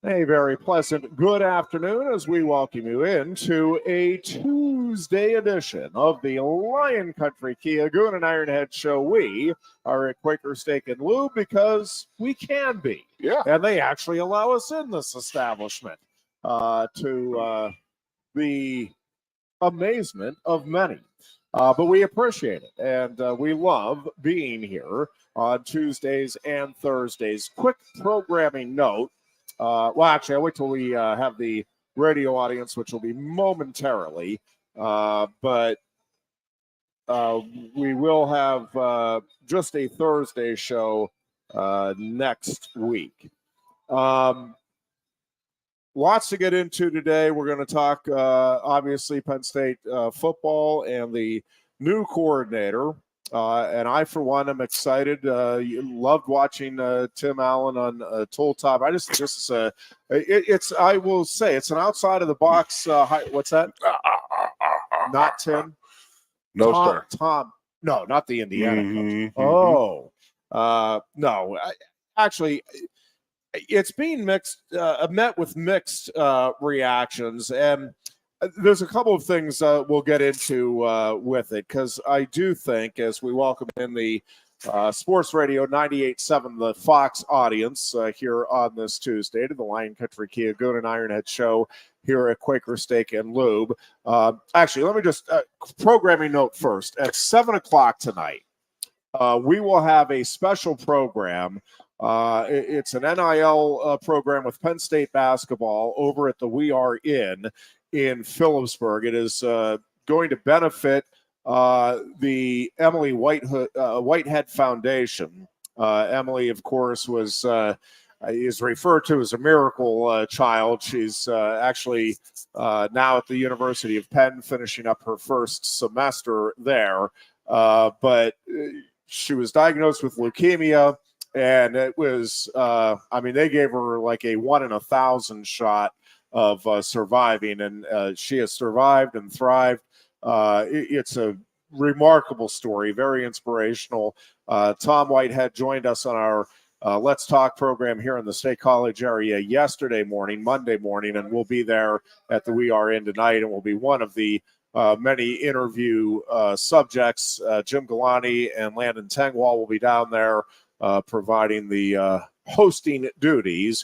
A very pleasant good afternoon as we welcome you into a Tuesday edition of the Lion Country Kia Goon and Ironhead Show. We are at Quaker Steak and Lube because we can be. Yeah. And they actually allow us in this establishment to the amazement of many. But we appreciate it, and we love being here on Tuesdays and Thursdays. Quick programming note. Actually, I'll wait till we have the radio audience, which will be momentarily. But we will have just a Thursday show next week. Lots to get into today. We're going to talk, obviously, Penn State football and the new coordinator. And I, for one, am excited. Loved watching Tim Allen on Toll Top. I just think this is I will say, it's an outside of the box. What's that? Not Tim? No, sir. Tom. No, not the Indiana coach. Mm-hmm. Oh, no. Actually, it's being met with mixed reactions, and there's a couple of things we'll get into with it, because I do think, as we welcome in the Sports Radio 98.7, the Fox audience here on this Tuesday to the Lion Country Kia Goon and Ironhead Show here at Quaker Steak and Lube. Actually, let me just programming note first. At 7 o'clock tonight, we will have a special program. It's an NIL program with Penn State basketball over at the We Are in Phillipsburg. It is going to benefit the Emily Whitehead Foundation. Emily, of course, is referred to as a miracle child. She's actually now at the University of Penn, finishing up her first semester there. But she was diagnosed with leukemia. And it was, they gave her like a 1 in 1,000 shot of surviving, and she has survived and thrived. It's a remarkable story, very inspirational. Tom Whitehead joined us on our Let's Talk program here in the State College area Monday morning, and we'll be there at the We Are In tonight, and we'll be one of the many interview subjects. Jim Galani and Landon Tengwall will be down there providing the hosting duties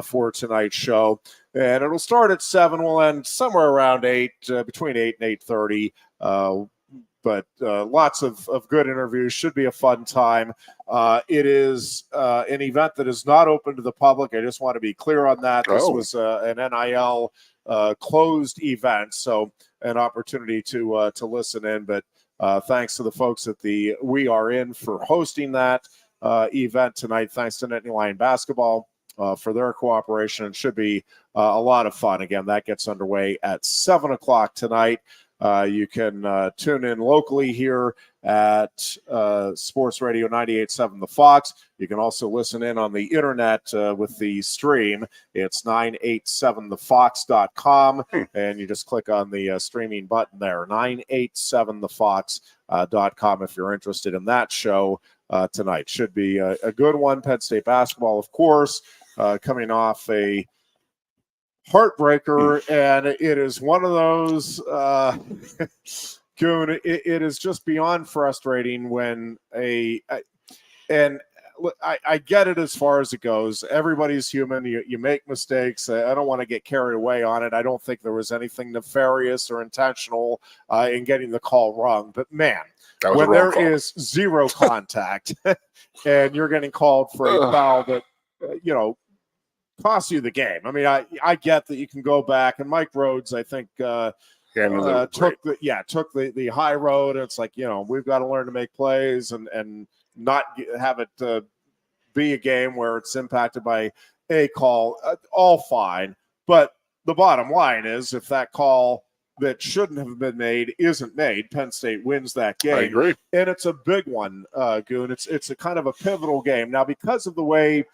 for tonight's show. And it'll start at 7. We'll end somewhere around 8, between 8 and 8:30. But lots of good interviews. Should be a fun time. It is an event that is not open to the public. I just want to be clear on that. This was an NIL closed event, so an opportunity to listen in. But thanks to the folks at the We Are In for hosting that event tonight. Thanks to Nittany Lion Basketball for their cooperation. It should be a lot of fun. Again, that gets underway at 7 o'clock tonight. You can tune in locally here at Sports Radio 98.7 The Fox. You can also listen in on the internet with the stream. It's 987thefox.com, and you just click on the streaming button there, 987thefox.com if you're interested in that show. Tonight should be a good one. Penn State basketball, of course, coming off a heartbreaker, and it is one of those, Goon, it is just beyond frustrating when I get it as far as it goes. Everybody's human. You make mistakes. I don't want to get carried away on it. I don't think there was anything nefarious or intentional in getting the call wrong. But, man, when there is zero contact and you're getting called for a foul that, costs you the game. I mean, I get that you can go back, and Mike Rhodes, I think, took the high road. It's like, we've got to learn to make plays and not have it be a game where it's impacted by a call. All fine. But the bottom line is, if that call that shouldn't have been made isn't made, Penn State wins that game. I agree. And it's a big one, Goon. It's a kind of a pivotal game. Now, because of the way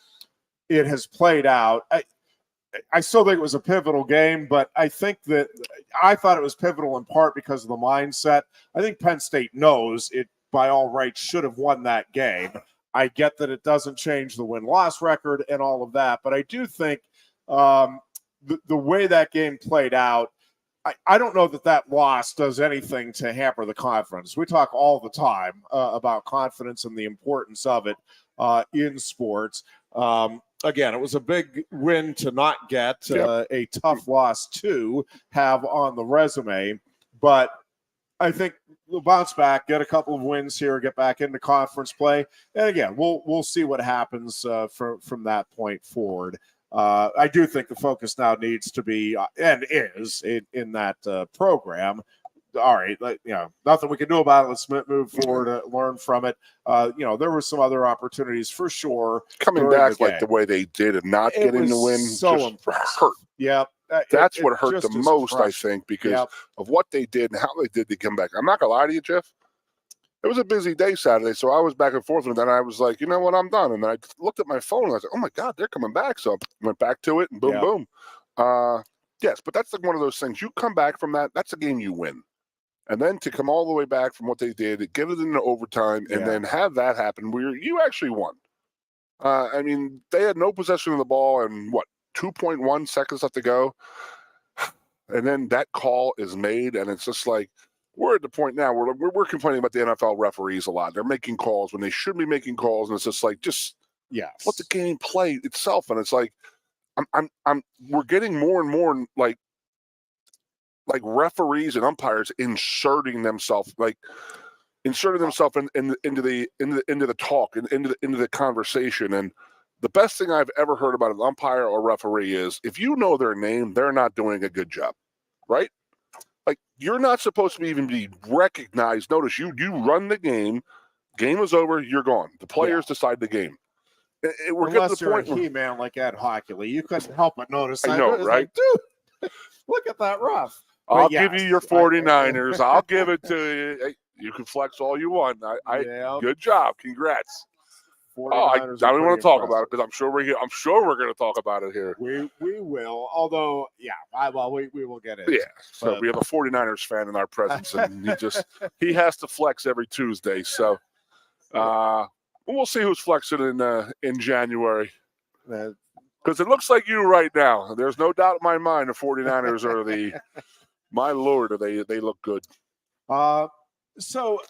it has played out, I still think it was a pivotal game, but I think that I thought it was pivotal in part because of the mindset. I think Penn State knows it by all rights should have won that game. I get that it doesn't change the win-loss record and all of that, but I do think the way that game played out, I don't know that loss does anything to hamper the confidence. We talk all the time about confidence and the importance of it in sports. Again, it was a big win to not get, a tough loss to have on the resume, but I think we'll bounce back, get a couple of wins here, get back into conference play, and again, we'll see what happens from that point forward. I do think the focus now needs to be and is in that program. All right, nothing we can do about it. Let's move forward, learn from it. There were some other opportunities for sure. Coming back like the way they did and not getting the win so just hurt. Yeah. That's what hurt the most, I think, because of what they did and how they did to come back. I'm not going to lie to you, Jeff. It was a busy day Saturday, so I was back and forth, and then I was like, you know what, I'm done. And then I looked at my phone, and I was like, oh, my God, they're coming back. So I went back to it, and boom, boom. Yes, but that's like one of those things. You come back from that, that's a game you win. And then to come all the way back from what they did, get it into overtime, and then have that happen where you actually won. I mean, they had no possession of the ball and, 2.1 seconds left to go. And then that call is made, and it's just like, we're at the point now where we're complaining about the NFL referees a lot. They're making calls when they should be making calls, and it's just like, let the game play itself. And it's like, we're getting more and more like referees and umpires inserting themselves into the talk and into the conversation. And the best thing I've ever heard about an umpire or referee is if you know their name, they're not doing a good job, right? Like, you're not supposed to even be recognized. Notice you run the game. Game is over. You're gone. The players decide the game. We're getting to the point where He-Man like Ed Hockley, you couldn't help but notice. I know, right? Like, dude, look at that rough. I'll give you your 49ers. I'll give it to you. Hey, you can flex all you want. Good job. Congrats. I don't even want to talk about it because I'm sure we're going to talk about it here. We will. Although, we will get it. Yeah. So we have a 49ers fan in our presence, and he has to flex every Tuesday. So we'll see who's flexing in January. Because it looks like you right now. There's no doubt in my mind the 49ers are my Lord, they look good. So,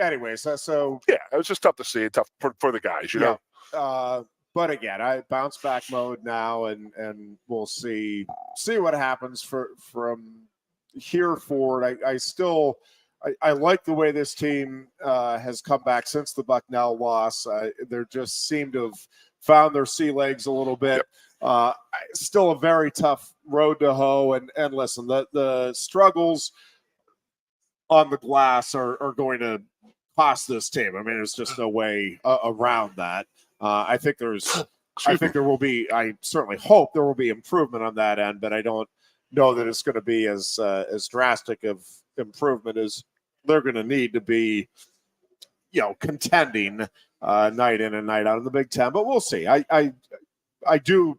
anyways, it was just tough to see, tough for the guys, you know. But again, I bounce back mode now, and we'll see what happens from here forward. I like the way this team has come back since the Bucknell loss. They just seem to have found their sea legs a little bit. Still a very tough road to hoe, and listen, the struggles on the glass are going to cost this team. I mean, there's just no way around that. I think there will be. I certainly hope there will be improvement on that end, but I don't know that it's going to be as drastic of improvement as they're going to need to be, contending night in and night out in the Big Ten. But we'll see. I do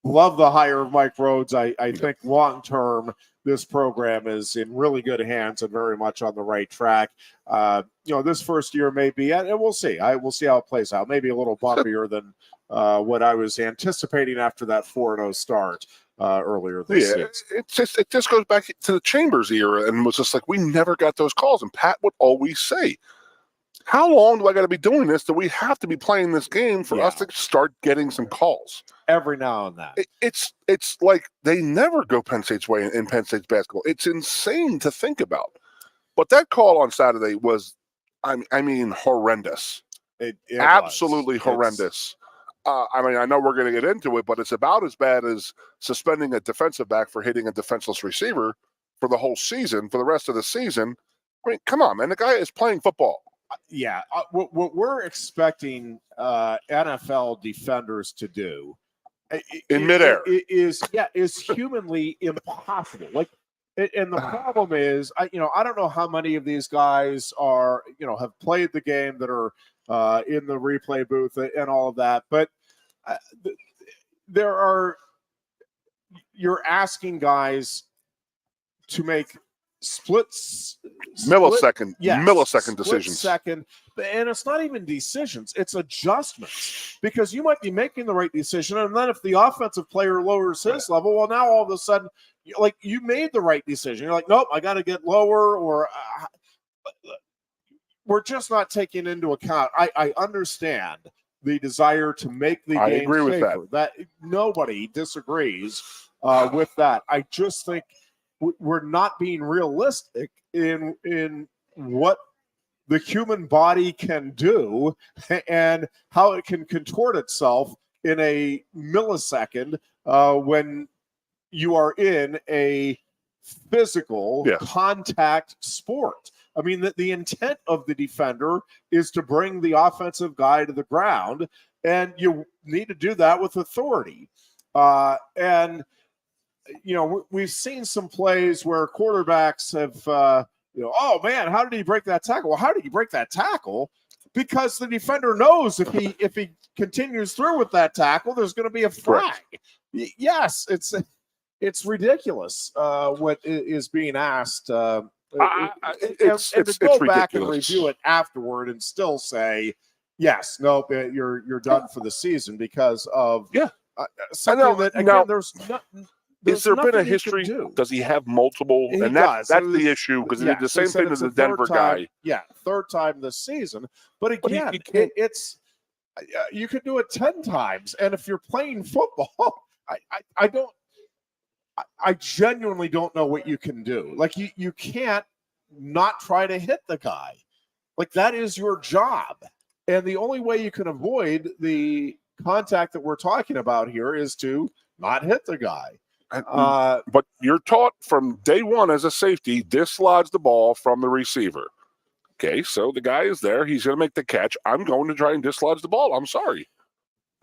love the hire of Mike Rhodes. I think long term this program is in really good hands and very much on the right track. This first year may be, and we'll see. We'll see how it plays out. Maybe a little bumpier than what I was anticipating after that 4-0 start earlier this season. It just goes back to the Chambers era and was just like, we never got those calls. And Pat would always say, how long do I got to be doing this? Do we have to be playing this game for us to start getting some calls? Every now and then. It's like they never go Penn State's way in Penn State's basketball. It's insane to think about. But that call on Saturday was, I mean, horrendous. It absolutely horrendous. I know we're going to get into it, but it's about as bad as suspending a defensive back for hitting a defenseless receiver for the whole season, for the rest of the season. I mean, come on, man. The guy is playing football. Yeah. What we're expecting NFL defenders to do in midair is humanly impossible. Like, and the problem is, I don't know how many of these guys are, have played the game that are in the replay booth and all of that, but you're asking guys to make millisecond decisions. Second, and it's not even decisions; it's adjustments. Because you might be making the right decision, and then if the offensive player lowers his level, well, now all of a sudden, like you made the right decision. You're like, nope, I got to get lower, or we're just not taking into account. I understand the desire to make the game safer. That nobody disagrees with that. I just think we're not being realistic in what the human body can do and how it can contort itself in a millisecond when you are in a physical contact sport. I mean, the intent of the defender is to bring the offensive guy to the ground, and you need to do that with authority. And we've seen some plays where quarterbacks have, oh man, how did he break that tackle? Well, how did he break that tackle? Because the defender knows if he continues through with that tackle, there's going to be a flag. Yes, it's ridiculous what is being asked. And to go back and review it afterward and still say, yes, nope, you're done for the season because of something that again there's nothing. Has there been a history? Does he have multiple? And that's the issue because he did the same thing to the Denver guy. Yeah, third time this season. But again, it's you could do it 10 times. And if you're playing football, I genuinely don't know what you can do. Like you can't not try to hit the guy. Like that is your job. And the only way you can avoid the contact that we're talking about here is to not hit the guy. But you're taught from day one as a safety, dislodge the ball from the receiver. Okay, so the guy is there. He's going to make the catch. I'm going to try and dislodge the ball. I'm sorry.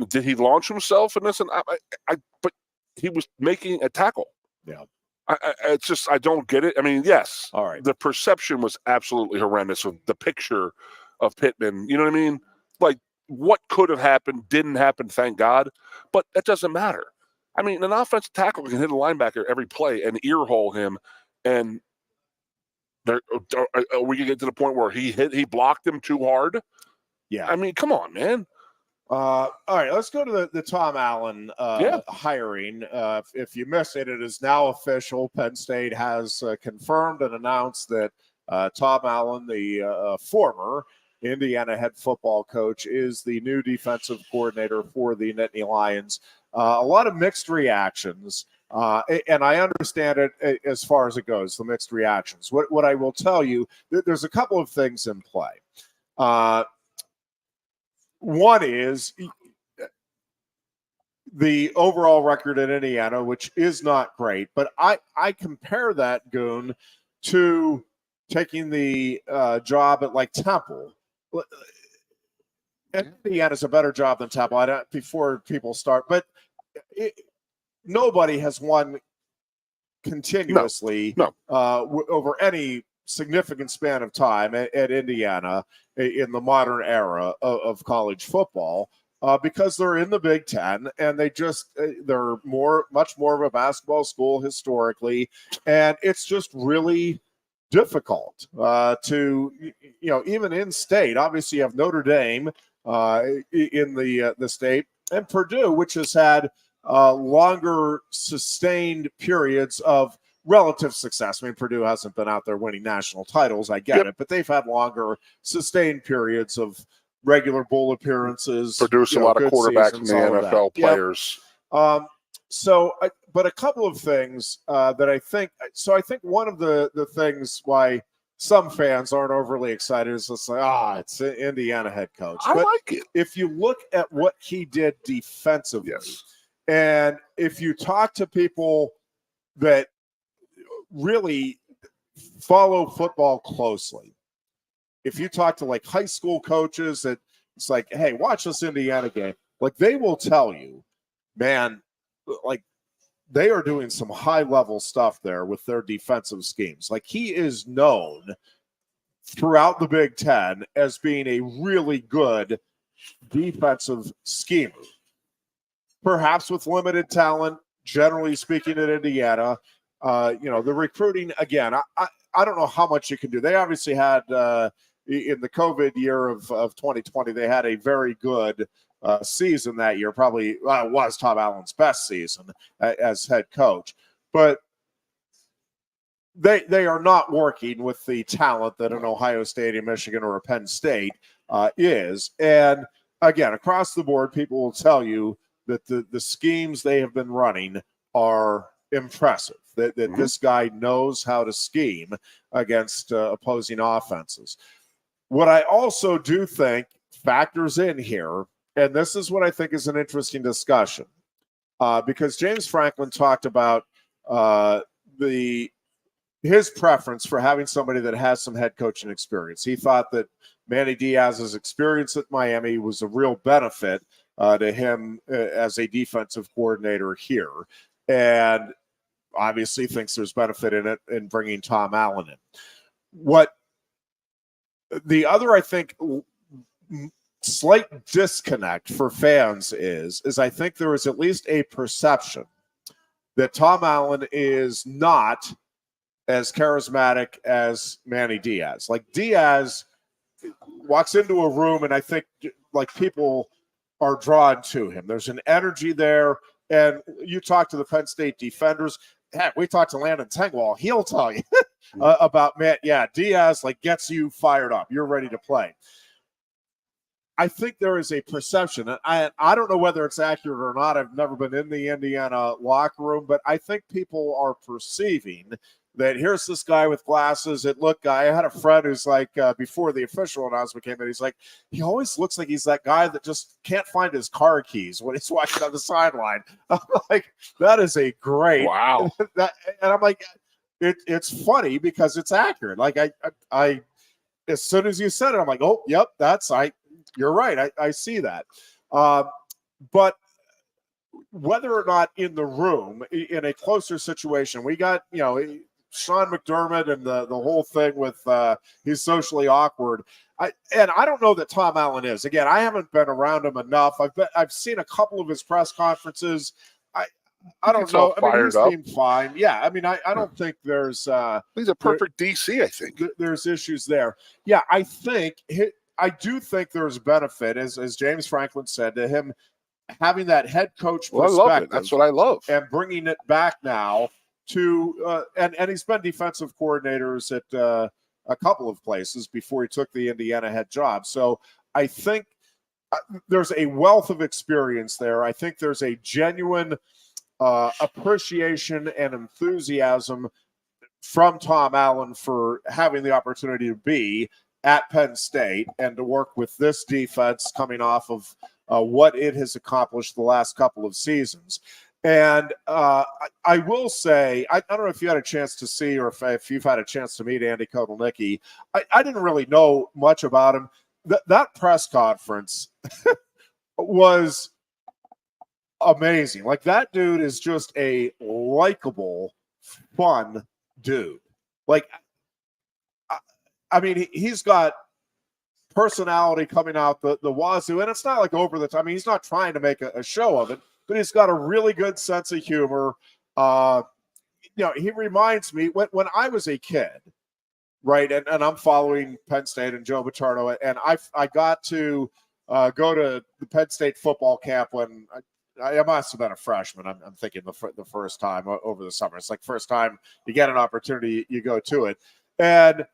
Did he launch himself in this? But he was making a tackle. Yeah. It's just, I don't get it. I mean, yes. All right. The perception was absolutely horrendous of the picture of Pittman. You know what I mean? Like, what could have happened didn't happen, thank God. But that doesn't matter. I mean, an offensive tackle can hit a linebacker every play and earhole him, and we can get to the point where he blocked him too hard. Yeah, I mean, come on, man. All right, let's go to the Tom Allen hiring. If you missed it, it is now official. Penn State has confirmed and announced that Tom Allen, the former Indiana head football coach, is the new defensive coordinator for the Nittany Lions. A lot of mixed reactions, and I understand it as far as it goes, the mixed reactions. What I will tell you, there's a couple of things in play. One is the overall record in Indiana, which is not great, but I compare that, Goon, to taking the job at like Temple. And Indiana's a better job than Temple. Before people start, but nobody has won continuously over any significant span of time at Indiana in the modern era of college football because they're in the Big Ten and they're much more of a basketball school historically, and it's just really difficult to even in state. Obviously, you have Notre Dame in the state, and Purdue, which has had longer sustained periods of relative success. I mean, Purdue hasn't been out there winning national titles. I get it, but they've had longer sustained periods of regular bowl appearances. Produce a lot of quarterbacks in the NFL players. But a couple of things that I think. So I think one of the things why some fans aren't overly excited is just like, it's an Indiana head coach. I like it. If you look at what he did defensively, and if you talk to people that really follow football closely, if you talk to like high school coaches that it's like, hey, watch this Indiana game, like they will tell you, man, like they are doing some high level stuff there with their defensive schemes. Like he is known throughout the Big Ten as being a really good defensive schemer, perhaps with limited talent, generally speaking, at Indiana. The recruiting, again, I don't know how much you can do. They obviously had, in the COVID year of 2020, they had a very good season that year. Probably was Tom Allen's best season as head coach. But they are not working with the talent that an Ohio State, a Michigan, or a Penn State is. And again, across the board, people will tell you that the schemes they have been running are impressive, that this guy knows how to scheme against opposing offenses. What I also do think factors in here, and this is what I think is an interesting discussion, because James Franklin talked about his preference for having somebody that has some head coaching experience. He thought that Manny Diaz's experience at Miami was a real benefit to him as a defensive coordinator here, and obviously thinks there's benefit in it in bringing Tom Allen in. What the other, I think, slight disconnect for fans is I think there is at least a perception that Tom Allen is not as charismatic as Manny Diaz. Like, Diaz walks into a room and I think like people are drawn to him. There's an energy there. And you talk to the Penn State defenders. Heck, we talked to Landon Tengwall. He'll tell you about, man, yeah, Diaz like gets you fired up. You're ready to play. I think there is a perception, and I don't know whether it's accurate or not. I've never been in the Indiana locker room, but I think people are perceiving that here's this guy with glasses. I had a friend who's like, before the official announcement came in, he's like, he always looks like he's that guy that just can't find his car keys when he's walking on the sideline. I'm like, that is a great. Wow. And I'm like, it's funny because it's accurate. Like I, as soon as you said it, I'm like, oh, yep, you're right. I see that. But whether or not in the room, in a closer situation, we got, Sean McDermott and the whole thing with he's socially awkward. I don't know that Tom Allen is. Again, I haven't been around him enough. I've seen a couple of his press conferences. I don't know. I mean, he's been fine. Yeah. I mean, I don't think there's he's a perfect DC, I think. There's issues there. Yeah, I do think there's benefit, as James Franklin said, to him having that head coach perspective. I love it. That's what I love. And bringing it back now to and he's been defensive coordinators at a couple of places before he took the Indiana head job. So I think there's a wealth of experience there. I think there's a genuine appreciation and enthusiasm from Tom Allen for having the opportunity to be at Penn State and to work with this defense coming off of what it has accomplished the last couple of seasons. And I will say, I don't know if you had a chance to see or if you've had a chance to meet Andy Kotelnicki. I didn't really know much about him. That press conference was amazing. Like, that dude is just a likable, fun dude. Like, I mean, he's got personality coming out the wazoo, and it's not like over the top. I mean, he's not trying to make a show of it, but he's got a really good sense of humor. He reminds me when I was a kid, right? And I'm following Penn State and Joe Paterno, and I got to go to the Penn State football camp when I must have been a freshman. I'm thinking the first time over the summer. It's like first time you get an opportunity, you go to it. And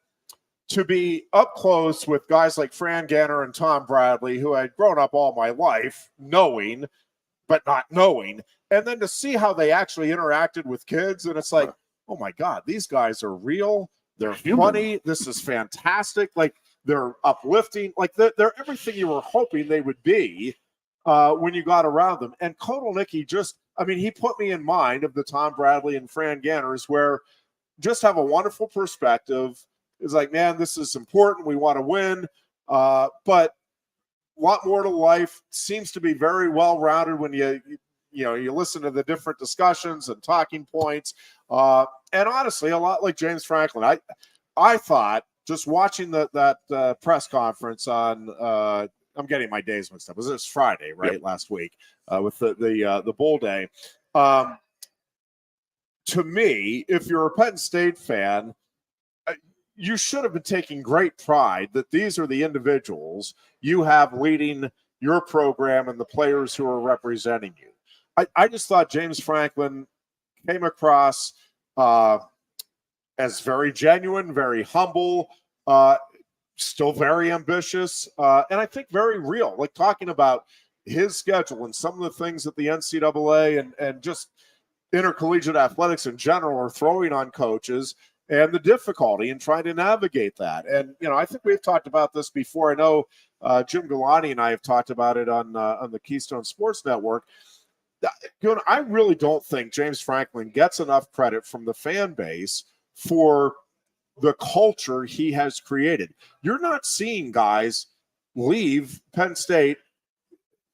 to be up close with guys like Fran Ganner and Tom Bradley, who I'd grown up all my life knowing, but not knowing, and then to see how they actually interacted with kids, and it's like, oh my God, these guys are real. They're funny. This is fantastic. Like, they're uplifting. Like, they're everything you were hoping they would be when you got around them. And Kotelnicki he put me in mind of the Tom Bradley and Fran Ganners, where just have a wonderful perspective. It's like, man, this is important. We want to win. But a lot more to life. Seems to be very well-rounded when you listen to the different discussions and talking points. And honestly, a lot like James Franklin. I thought, just watching that press conference on I'm getting my days mixed up. It was Friday, right? Yep. Last week with the bowl day. to me, if you're a Penn State fan, you should have been taking great pride that these are the individuals you have leading your program and the players who are representing you. I just thought James Franklin came across as very genuine, very humble, still very ambitious, and I think very real. Like talking about his schedule and some of the things that the NCAA and just intercollegiate athletics in general are throwing on coaches and the difficulty in trying to navigate that. And, I think we've talked about this before. I know Jim Galani and I have talked about it on the Keystone Sports Network. I really don't think James Franklin gets enough credit from the fan base for the culture he has created. You're not seeing guys leave Penn State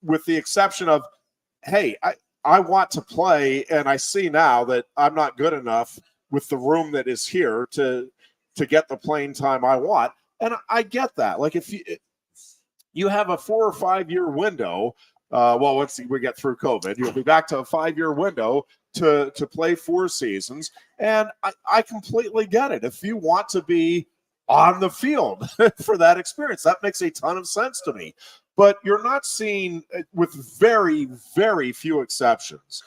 with the exception of, hey, I want to play, and I see now that I'm not good enough with the room that is here to get the playing time I want. And I get that. Like if you have a 4 or 5 year window, once we get through COVID, you'll be back to a 5-year window to play 4 seasons. And I completely get it. If you want to be on the field for that experience, that makes a ton of sense to me. But you're not seeing, with very, very few exceptions,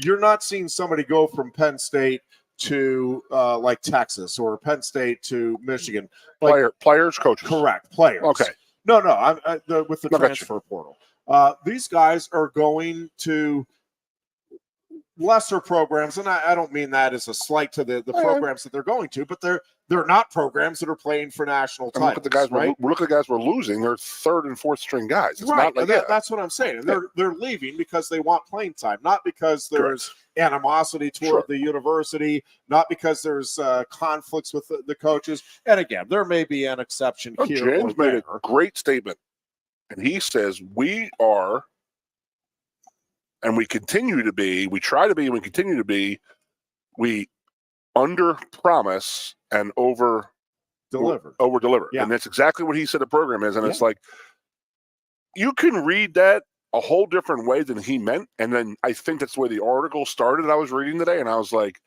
you're not seeing somebody go from Penn State to like Texas or Penn State to Michigan. Players, coaches. Correct, players. Okay. No, with the transfer portal. These guys are going to lesser programs, and I don't mean that as a slight to the programs that they're going to, but they're not programs that are playing for national titles. Look at the guys. Right? Look at the guys we're losing. They're 3rd and 4th string guys. It's right. Not like, that's what I'm saying. And they're leaving because they want playing time, not because there's animosity toward the university, not because there's conflicts with the coaches. And again, there may be an exception here. James made a great statement, and he says we are. And we continue to be, we try to be, and we continue to be, we under promise and over deliver. Yeah. And that's exactly what he said the program is. And it's like, you can read that a whole different way than he meant. And then I think that's where the article started I was reading today. And I was like,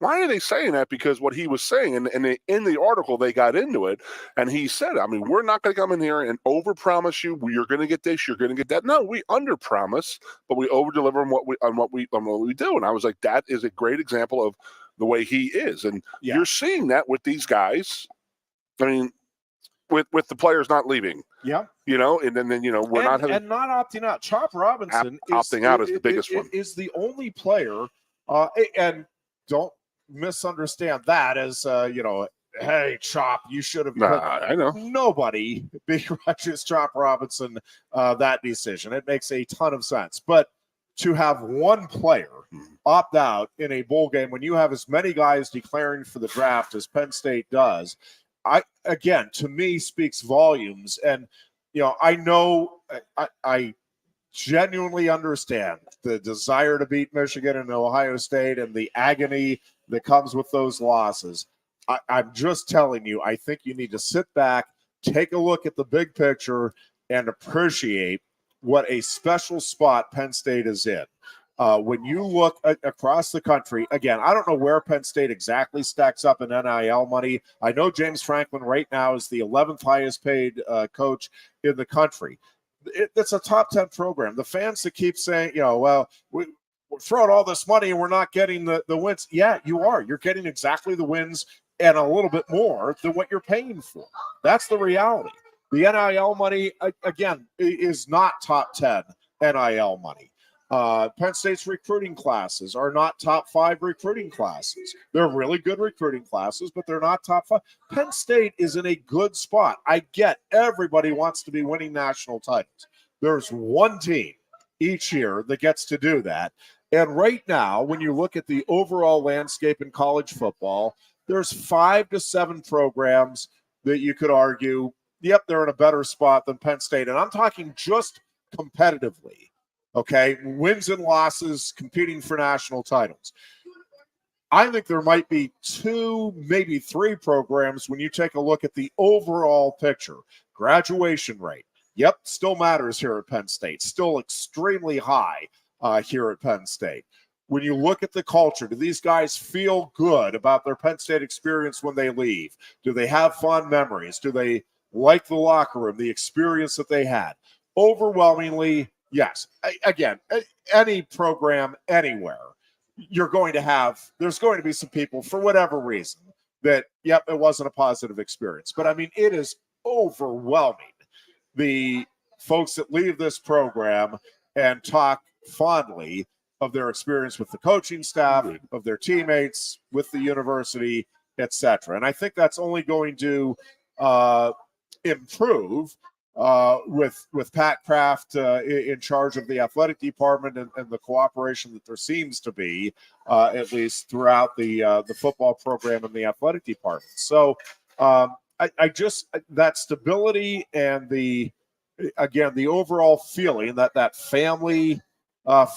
why are they saying that? Because what he was saying, and in the article, they got into it, and he said, I mean, we're not going to come in here and overpromise you. You're going to get this, you're going to get that. No, we underpromise, but we overdeliver on what we do. And I was like, that is a great example of the way he is. And you're seeing that with these guys. I mean, with the players not leaving. Yeah. And then we're not having, and not opting out. Chop Robinson opting out is the biggest one. Is the only player, and don't misunderstand that as hey, Chop, you should have. I know nobody begrudges Chop Robinson that decision. It makes a ton of sense, but to have one player opt out in a bowl game when you have as many guys declaring for the draft as Penn State does, to me speaks volumes. And I know I genuinely understand the desire to beat Michigan and Ohio State and the agony that comes with those losses. I'm just telling you, I think you need to sit back, take a look at the big picture, and appreciate what a special spot Penn State is in. When you look across the country, again, I don't know where Penn State exactly stacks up in NIL money. I know James Franklin right now is the 11th highest paid coach in the country. It's a top 10 program. The fans that keep saying, we're throwing all this money and we're not getting the wins. Yeah, you are. You're getting exactly the wins and a little bit more than what you're paying for. That's the reality. The NIL money, again, is not top 10 NIL money. Penn State's recruiting classes are not top 5 recruiting classes. They're really good recruiting classes, but they're not top 5. Penn State is in a good spot. I get everybody wants to be winning national titles. There's one team each year that gets to do that. And right now, when you look at the overall landscape in college football, there's 5 to 7 programs that you could argue, yep, they're in a better spot than Penn State. And I'm talking just competitively. Okay, wins and losses, competing for national titles. I think there might be 2, maybe 3 programs when you take a look at the overall picture. Graduation rate, yep, still matters here at Penn State. Still extremely high here at Penn State. when you look at the culture, do these guys feel good about their Penn State experience when they leave? Do they have fond memories? Do they like the locker room, the experience that they had? Overwhelmingly, yes. Again, any program anywhere, there's going to be some people for whatever reason that, yep, it wasn't a positive experience. But I mean, it is overwhelming the folks that leave this program and talk fondly of their experience with the coaching staff, of their teammates, with the university, etc. And I think that's only going to improve with Pat Kraft in charge of the athletic department and the cooperation that there seems to be, at least throughout the football program and the athletic department. So I just, that stability and the overall feeling that family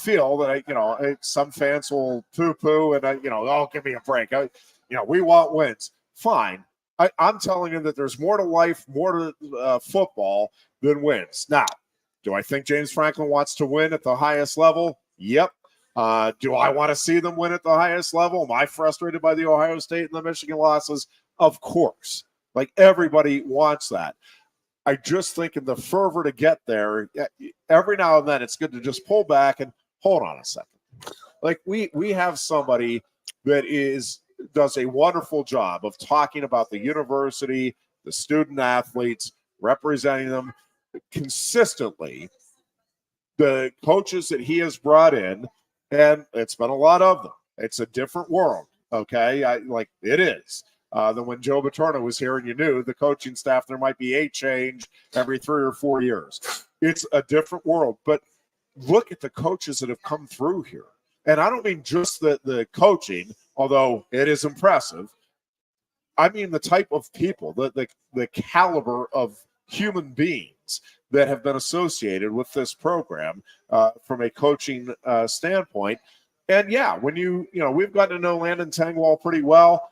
feel that some fans will poo-poo and oh, give me a break. We want wins. Fine. I'm telling you that there's more to life, more to football than wins. Now, do I think James Franklin wants to win at the highest level? Yep. Do I want to see them win at the highest level? Am I frustrated by the Ohio State and the Michigan losses? Of course. Like, everybody wants that. I just think in the fervor to get there, every now and then it's good to just pull back and hold on a second. Like, we have somebody that does a wonderful job of talking about the university, the student athletes, representing them consistently, the coaches that he has brought in, and it's been a lot of them. It's a different world, okay? It is. Than when Joe Paterno was here, and you knew the coaching staff, there might be a change every 3 or 4 years. It's a different world. But look at the coaches that have come through here. And I don't mean just the coaching, although it is impressive. I mean the type of people, the caliber of human beings that have been associated with this program from a coaching standpoint. And yeah, when we've gotten to know Landon Tengwall pretty well.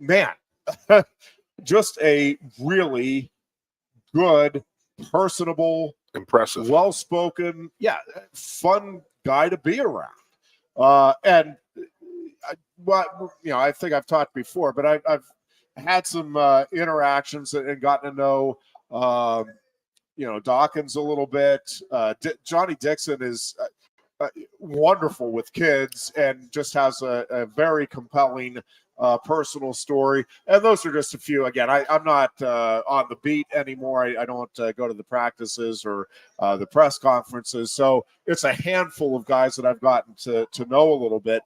Man, just a really good, personable, impressive, well-spoken, fun guy to be around. I think I've talked before, but I've had some interactions and gotten to know, Dawkins a little bit. Johnny Dixon is wonderful with kids and just has a very compelling personal story. And those are just a few. Again, I'm not on the beat anymore. I don't go to the practices or the press conferences. So it's a handful of guys that I've gotten to know a little bit.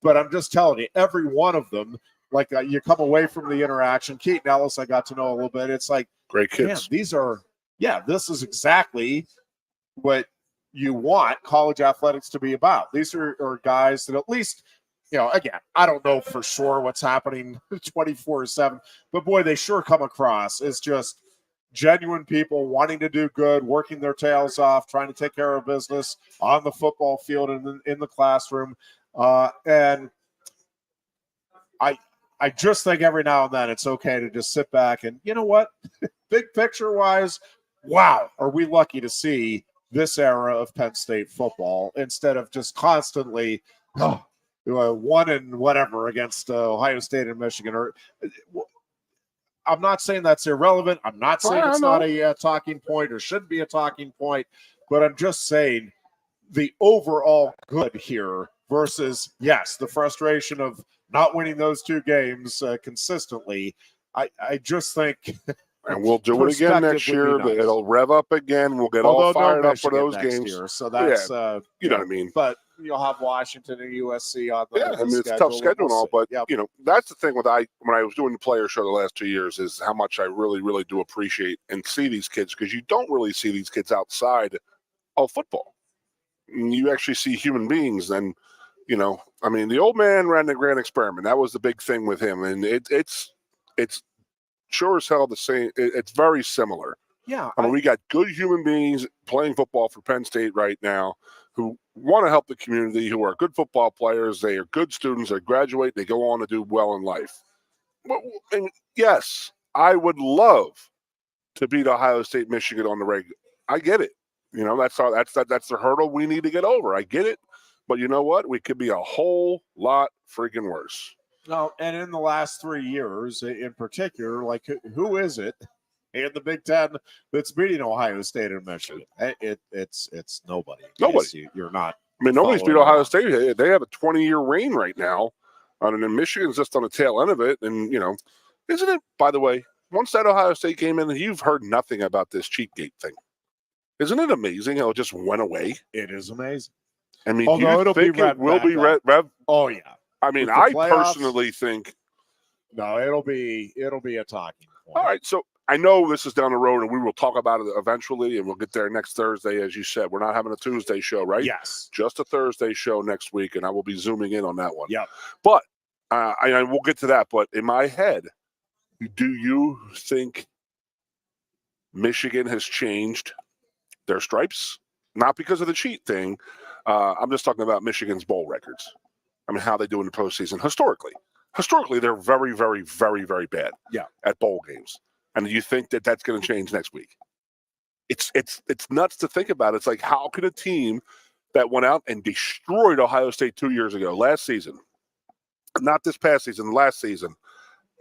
But I'm just telling you, every one of them, you come away from the interaction. Keaton Ellis, I got to know a little bit. It's like, great kids. Man, this is exactly what you want college athletics to be about. These are guys that at least, again, I don't know for sure what's happening 24/7, but boy, they sure come across as just genuine people wanting to do good, working their tails off, trying to take care of business on the football field and in the classroom. And I just think every now and then it's okay to just sit back and, you know what, big picture wise, wow, are we lucky to see this era of Penn State football instead of just constantly one and whatever against Ohio State and Michigan. Or I'm not saying that's irrelevant. I'm not saying it's not a talking point or should be a talking point, but I'm just saying the overall good here versus, yes, the frustration of not winning those 2 games consistently. I just think and we'll do it again next year. Nice. It'll rev up again. We'll get all fired up for those games. Year, so that's you know what I mean. But you'll have Washington and USC on the schedule. It's a tough schedule and all, but that's the thing when I was doing the player show the last 2 years is how much I really, really do appreciate and see these kids, because you don't really see these kids outside of football. You actually see human beings. And the old man ran the grand experiment. That was the big thing with him, and it's sure as hell the same. It's very similar. Yeah. We got good human beings playing football for Penn State right now who want to help the community, who are good football players. They are good students. They graduate. They go on to do well in life. And yes, I would love to beat Ohio State, Michigan on the regular. I get it. That's the hurdle we need to get over. I get it. But you know what? We could be a whole lot freaking worse. No, and in the last 3 years, in particular, like who is it in the Big Ten that's beating Ohio State and Michigan? It's nobody. Nobody. You're not. I mean, nobody's beat Ohio State. They have a 20-year reign right now, and then Michigan's just on the tail end of it. And isn't it? By the way, once that Ohio State game in, you've heard nothing about this Cheatgate thing. Isn't it amazing how it just went away? It is amazing. I mean, although it'll be Rev. Oh yeah. I mean, I personally think no, it'll be a talking point. All right, so I know this is down the road, and we will talk about it eventually, and we'll get there next Thursday, as you said. We're not having a Tuesday show, right? Yes, just a Thursday show next week, and I will be zooming in on that one. Yeah, but I will get to that. But in my head, do you think Michigan has changed their stripes? Not because of the cheat thing. I'm just talking about Michigan's bowl records. I mean, how they do in the postseason historically. Historically, they're very, very, very, very bad at bowl games. And do you think that that's going to change next week? It's nuts to think about. It's like, how could a team that went out and destroyed Ohio State 2 years ago, last season, not this past season, last season,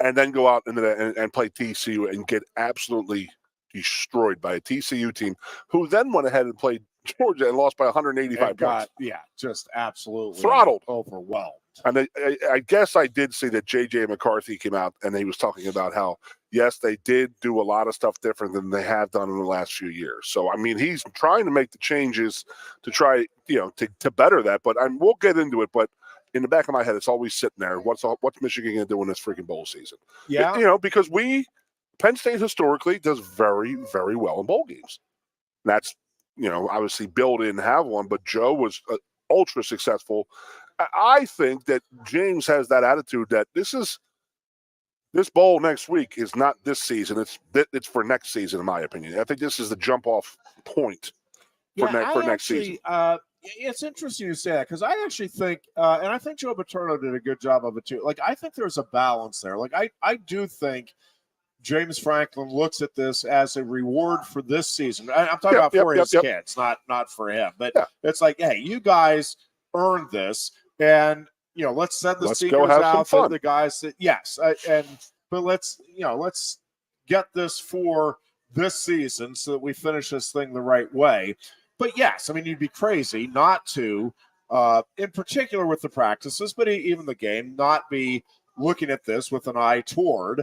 and then go out and play TCU and get absolutely destroyed by a TCU team who then went ahead and played Georgia and lost by 185 points. Just absolutely throttled, overwhelmed. And I guess I did see that J.J. McCarthy came out and he was talking about how, yes, they did do a lot of stuff different than they have done in the last few years. So, I mean, he's trying to make the changes to try, to better that. But we'll get into it. But in the back of my head, it's always sitting there. What's Michigan going to do in this freaking bowl season? Yeah. Because Penn State historically does very, very well in bowl games. And that's, obviously Bill didn't have one, but Joe was ultra successful. I think that James has that attitude that this bowl next week is not this season. It's for next season, in my opinion. I think this is the jump off point for next season. It's interesting you say that because I actually think, and I think Joe Paterno did a good job of it too. Like, I think there's a balance there. Like, I do think James Franklin looks at this as a reward for this season. I'm talking about for his kids, not for him. But it's like, hey, you guys earned this, and let's send the seniors out to the guys that but let's get this for this season so that we finish this thing the right way. But yes, I mean, you'd be crazy not to, in particular with the practices, but even the game, not be looking at this with an eye toward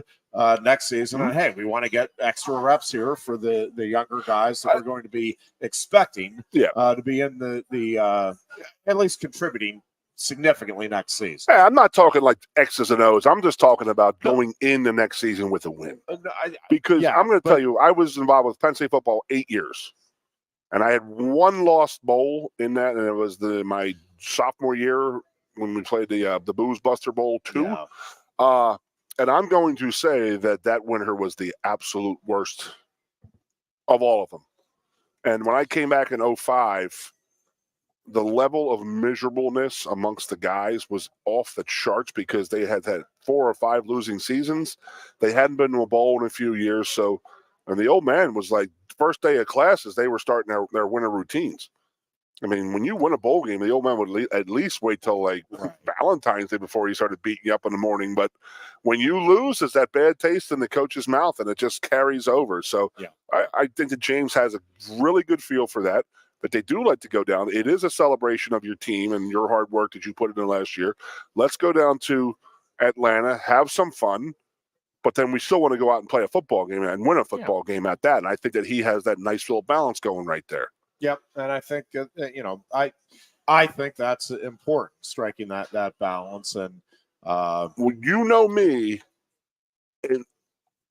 next season. And hey, we want to get extra reps here for the younger guys that we're going to be expecting to be in the at least contributing significantly next season. Hey, I'm not talking like X's and O's. I'm just talking about going in the next season with a win. Because I'm going to tell you, I was involved with Penn State football 8 years. And I had one lost bowl in that, and it was my sophomore year when we played the Booze Buster Bowl 2. Yeah. And I'm going to say that winter was the absolute worst of all of them. And when I came back in 2005, the level of miserableness amongst the guys was off the charts because they had 4 or 5 losing seasons. They hadn't been to a bowl in a few years. So, and the old man was like, first day of classes, they were starting their winter routines. I mean, when you win a bowl game, the old man would at least wait till like Valentine's Day before he started beating you up in the morning. But when you lose, it's that bad taste in the coach's mouth, and it just carries over. So I think that James has a really good feel for that. But they do like to go down. It is a celebration of your team and your hard work that you put in last year. Let's go down to Atlanta, have some fun. But then we still want to go out and play a football game and win a football game at that. And I think that he has that nice little balance going right there. Yep, and I think I think that's important, striking that balance. And well, me,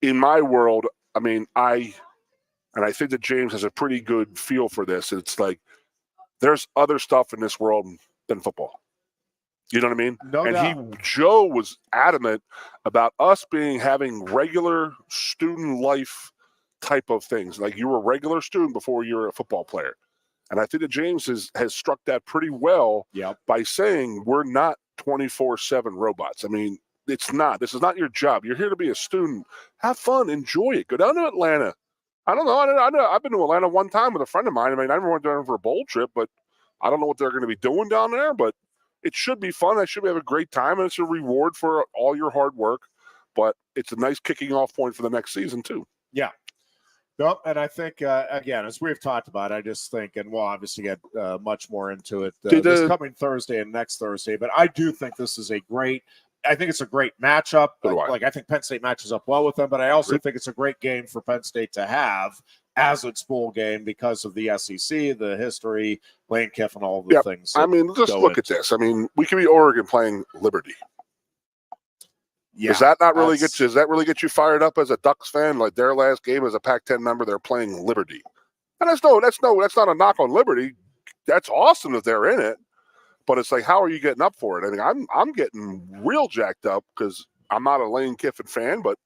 in my world, I mean, I think that James has a pretty good feel for this. It's like there's other stuff in this world than football. You know what I mean? No doubt. Joe was adamant about us having regular student life type of things. Like you were a regular student before you were a football player. And I think that James has struck that pretty well by saying we're not 24/7 robots. I mean, it's not. This is not your job. You're here to be a student. Have fun. Enjoy it. Go down to Atlanta. I don't know. I've been to Atlanta one time with a friend of mine. I mean, I never went down for a bowl trip, but I don't know what they're going to be doing down there, but it should be fun. I should have a great time, and it's a reward for all your hard work. But it's a nice kicking off point for the next season, too. Yeah. No, and I think, again, as we've talked about, I just think, and we'll obviously get much more into it this coming Thursday and next Thursday, but I do think this is I think it's a great matchup. I think Penn State matches up well with them, but I also think it's a great game for Penn State to have as its bowl game because of the SEC, the history, Lane Kiffin, all the things. I mean, just look at this. I mean, we could be Oregon playing Liberty. Yeah, does that really get you fired up as a Ducks fan? Like their last game as a Pac-10 member, they're playing Liberty, and that's not a knock on Liberty. That's awesome that they're in it, but it's like, how are you getting up for it? I mean, I'm getting real jacked up because I'm not a Lane Kiffin fan, but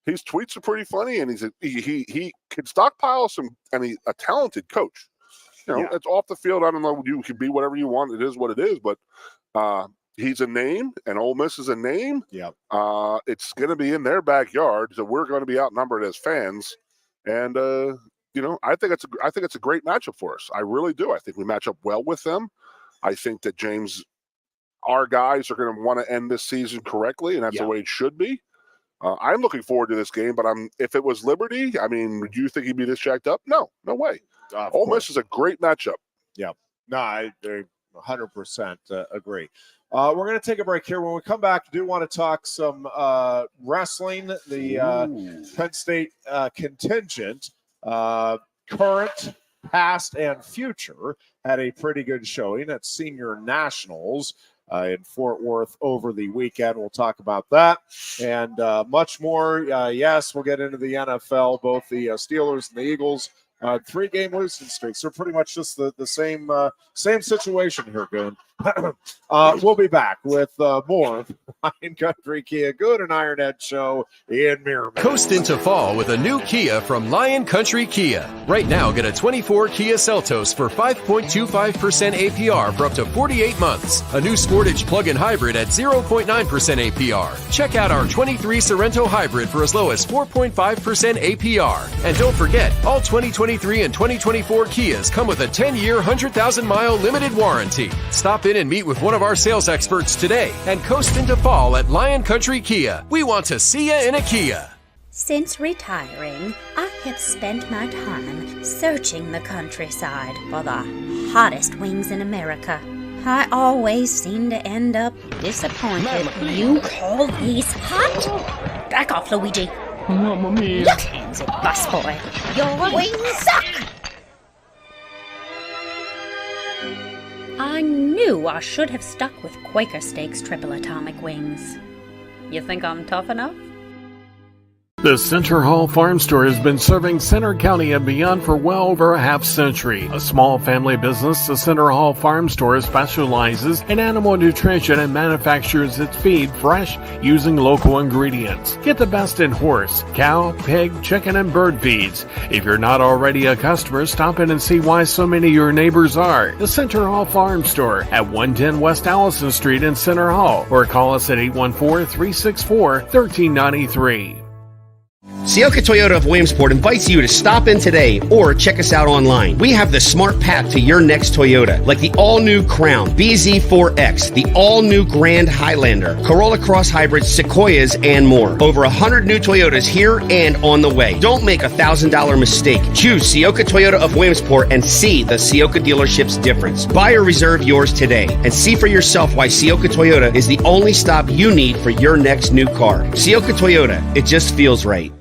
his tweets are pretty funny, and he can stockpile some, and he's a talented coach. You know, it's off the field. I don't know. You can be whatever you want. It is what it is, but. He's a name, and Ole Miss is a name. Yeah, it's going to be in their backyard, so we're going to be outnumbered as fans. And I think it's a great matchup for us. I really do. I think we match up well with them. I think that our guys are going to want to end this season correctly, and that's the way it should be. I'm looking forward to this game, but if it was Liberty, I mean, would you think he'd be this jacked up? No way. Ole Miss is a great matchup. Yeah, no, I 100% agree. We're going to take a break here. When we come back, I do want to talk some wrestling. The Penn State contingent, current, past, and future, had a pretty good showing at Senior Nationals in Fort Worth over the weekend. We'll talk about that and much more. Yes, we'll get into the NFL, both the Steelers and the Eagles. 3-game losing streaks. They're pretty much just the same situation here, Goon. We'll be back with more of Lion Country Kia Goon Ironhead show in Miramar. Coast into fall with a new Kia from Lion Country Kia. Right now, get a 24 Kia Seltos for 5.25% APR for up to 48 months. A new Sportage plug-in hybrid at 0.9% APR. Check out our 23 Sorrento hybrid for as low as 4.5% APR. And don't forget, all 2023 and 2024 Kias come with a 10-year, 100,000-mile limited warranty. Stop in and meet with one of our sales experts today and coast into fall at Lion Country Kia. We want to see you in a Kia. Since retiring, I have spent my time searching the countryside for the hottest wings in America. I always seem to end up disappointed. You call these hot? Back off, Luigi. Mamma mia. Your hands it, busboy. Your wings suck! I knew I should have stuck with Quaker Steaks Triple Atomic Wings. You think I'm tough enough? The Center Hall Farm Store has been serving Center County and beyond for well over a half-century. A small family business, the Center Hall Farm Store specializes in animal nutrition and manufactures its feed fresh using local ingredients. Get the best in horse, cow, pig, chicken, and bird feeds. If you're not already a customer, stop in and see why so many of your neighbors are. The Center Hall Farm Store at 110 West Allison Street in Center Hall, or call us at 814-364-1393. Sioka Toyota of Williamsport invites you to stop in today or check us out online. We have the smart path to your next Toyota, like the all-new Crown, BZ4X, the all-new Grand Highlander, Corolla Cross Hybrids, Sequoias, and more. Over 100 new Toyotas here and on the way. Don't make a $1,000 mistake. Choose Sioka Toyota of Williamsport and see the Sioka dealership's difference. Buy or reserve yours today and see for yourself why Sioka Toyota is the only stop you need for your next new car. Sioka Toyota, it just feels right.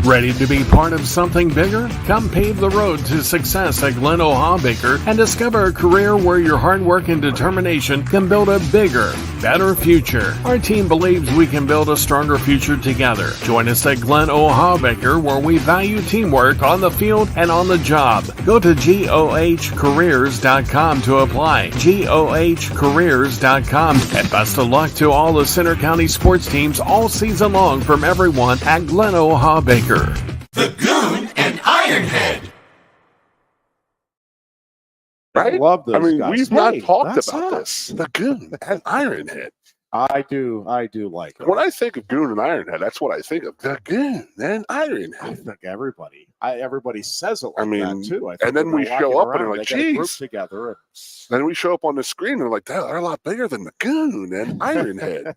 Ready to be part of something bigger? Come pave the road to success at Glen O'Habaker and discover a career where your hard work and determination can build a bigger, better future. Our team believes we can build a stronger future together. Join us at Glen O'Habaker, where we value teamwork on the field and on the job. Go to GOHcareers.com to apply. GOHcareers.com. And best of luck to all the Center County sports teams all season long from everyone at Glen O'Habaker. The Goon and Ironhead. Right? I love this. I mean, guys. we've not talked that's about us. this. The Goon and Ironhead. I do like it. When I think of Goon and Ironhead, that's what I think of. The Goon and I Ironhead. think everybody says it like that too. I think and then we show up and they're like, geez. Together. Then we show up on the screen and they're like, they're a lot bigger than the Goon and Ironhead.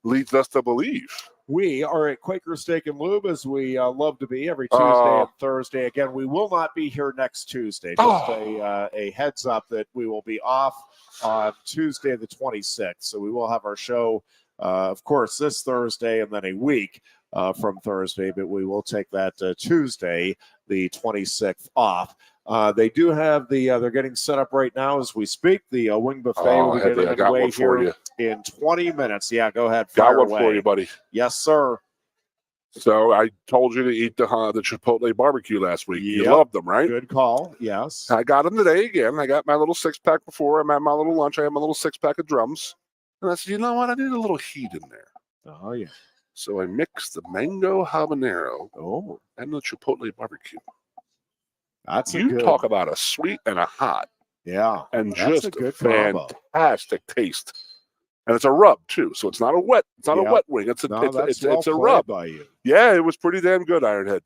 Leads us to believe. We are at Quaker Steak and Lube, as we love to be every Tuesday and Thursday. Again, we will not be here next Tuesday. Just a heads up that we will be off on Tuesday the 26th. So we will have our show, of course, this Thursday and then a week from Thursday. But we will take that Tuesday, the 26th, off. They do have they're getting set up right now as we speak. The wing buffet will be getting underway here in 20 minutes. Yeah, go ahead. Got one for you, buddy. Yes, sir. So I told you to eat the Chipotle barbecue last week. You loved them, right? Good call. Yes. I got them today again. I got my little 6-pack before. I had my little lunch. I had my little 6-pack of drums. And I said, you know what? I need a little heat in there. Oh, yeah. So I mixed the mango habanero and the Chipotle barbecue. That's talk about a sweet and a hot. Yeah. And just a good fantastic taste. And it's a rub too. So it's not a wet wing. It's a rub by you. Yeah, it was pretty damn good, Ironhead.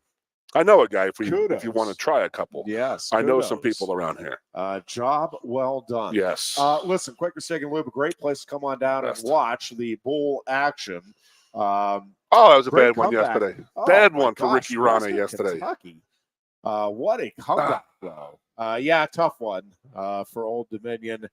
I know a guy if you want to try a couple. Yes. I know some people around here. Job well done. Yes. Listen, Quaker Steak and Lube, a great place to come on down and watch the bull action. That was a bad one yesterday. Bad one for Ricky Rana yesterday. Kentucky. What a comeback, though. Tough one for Old Dominion.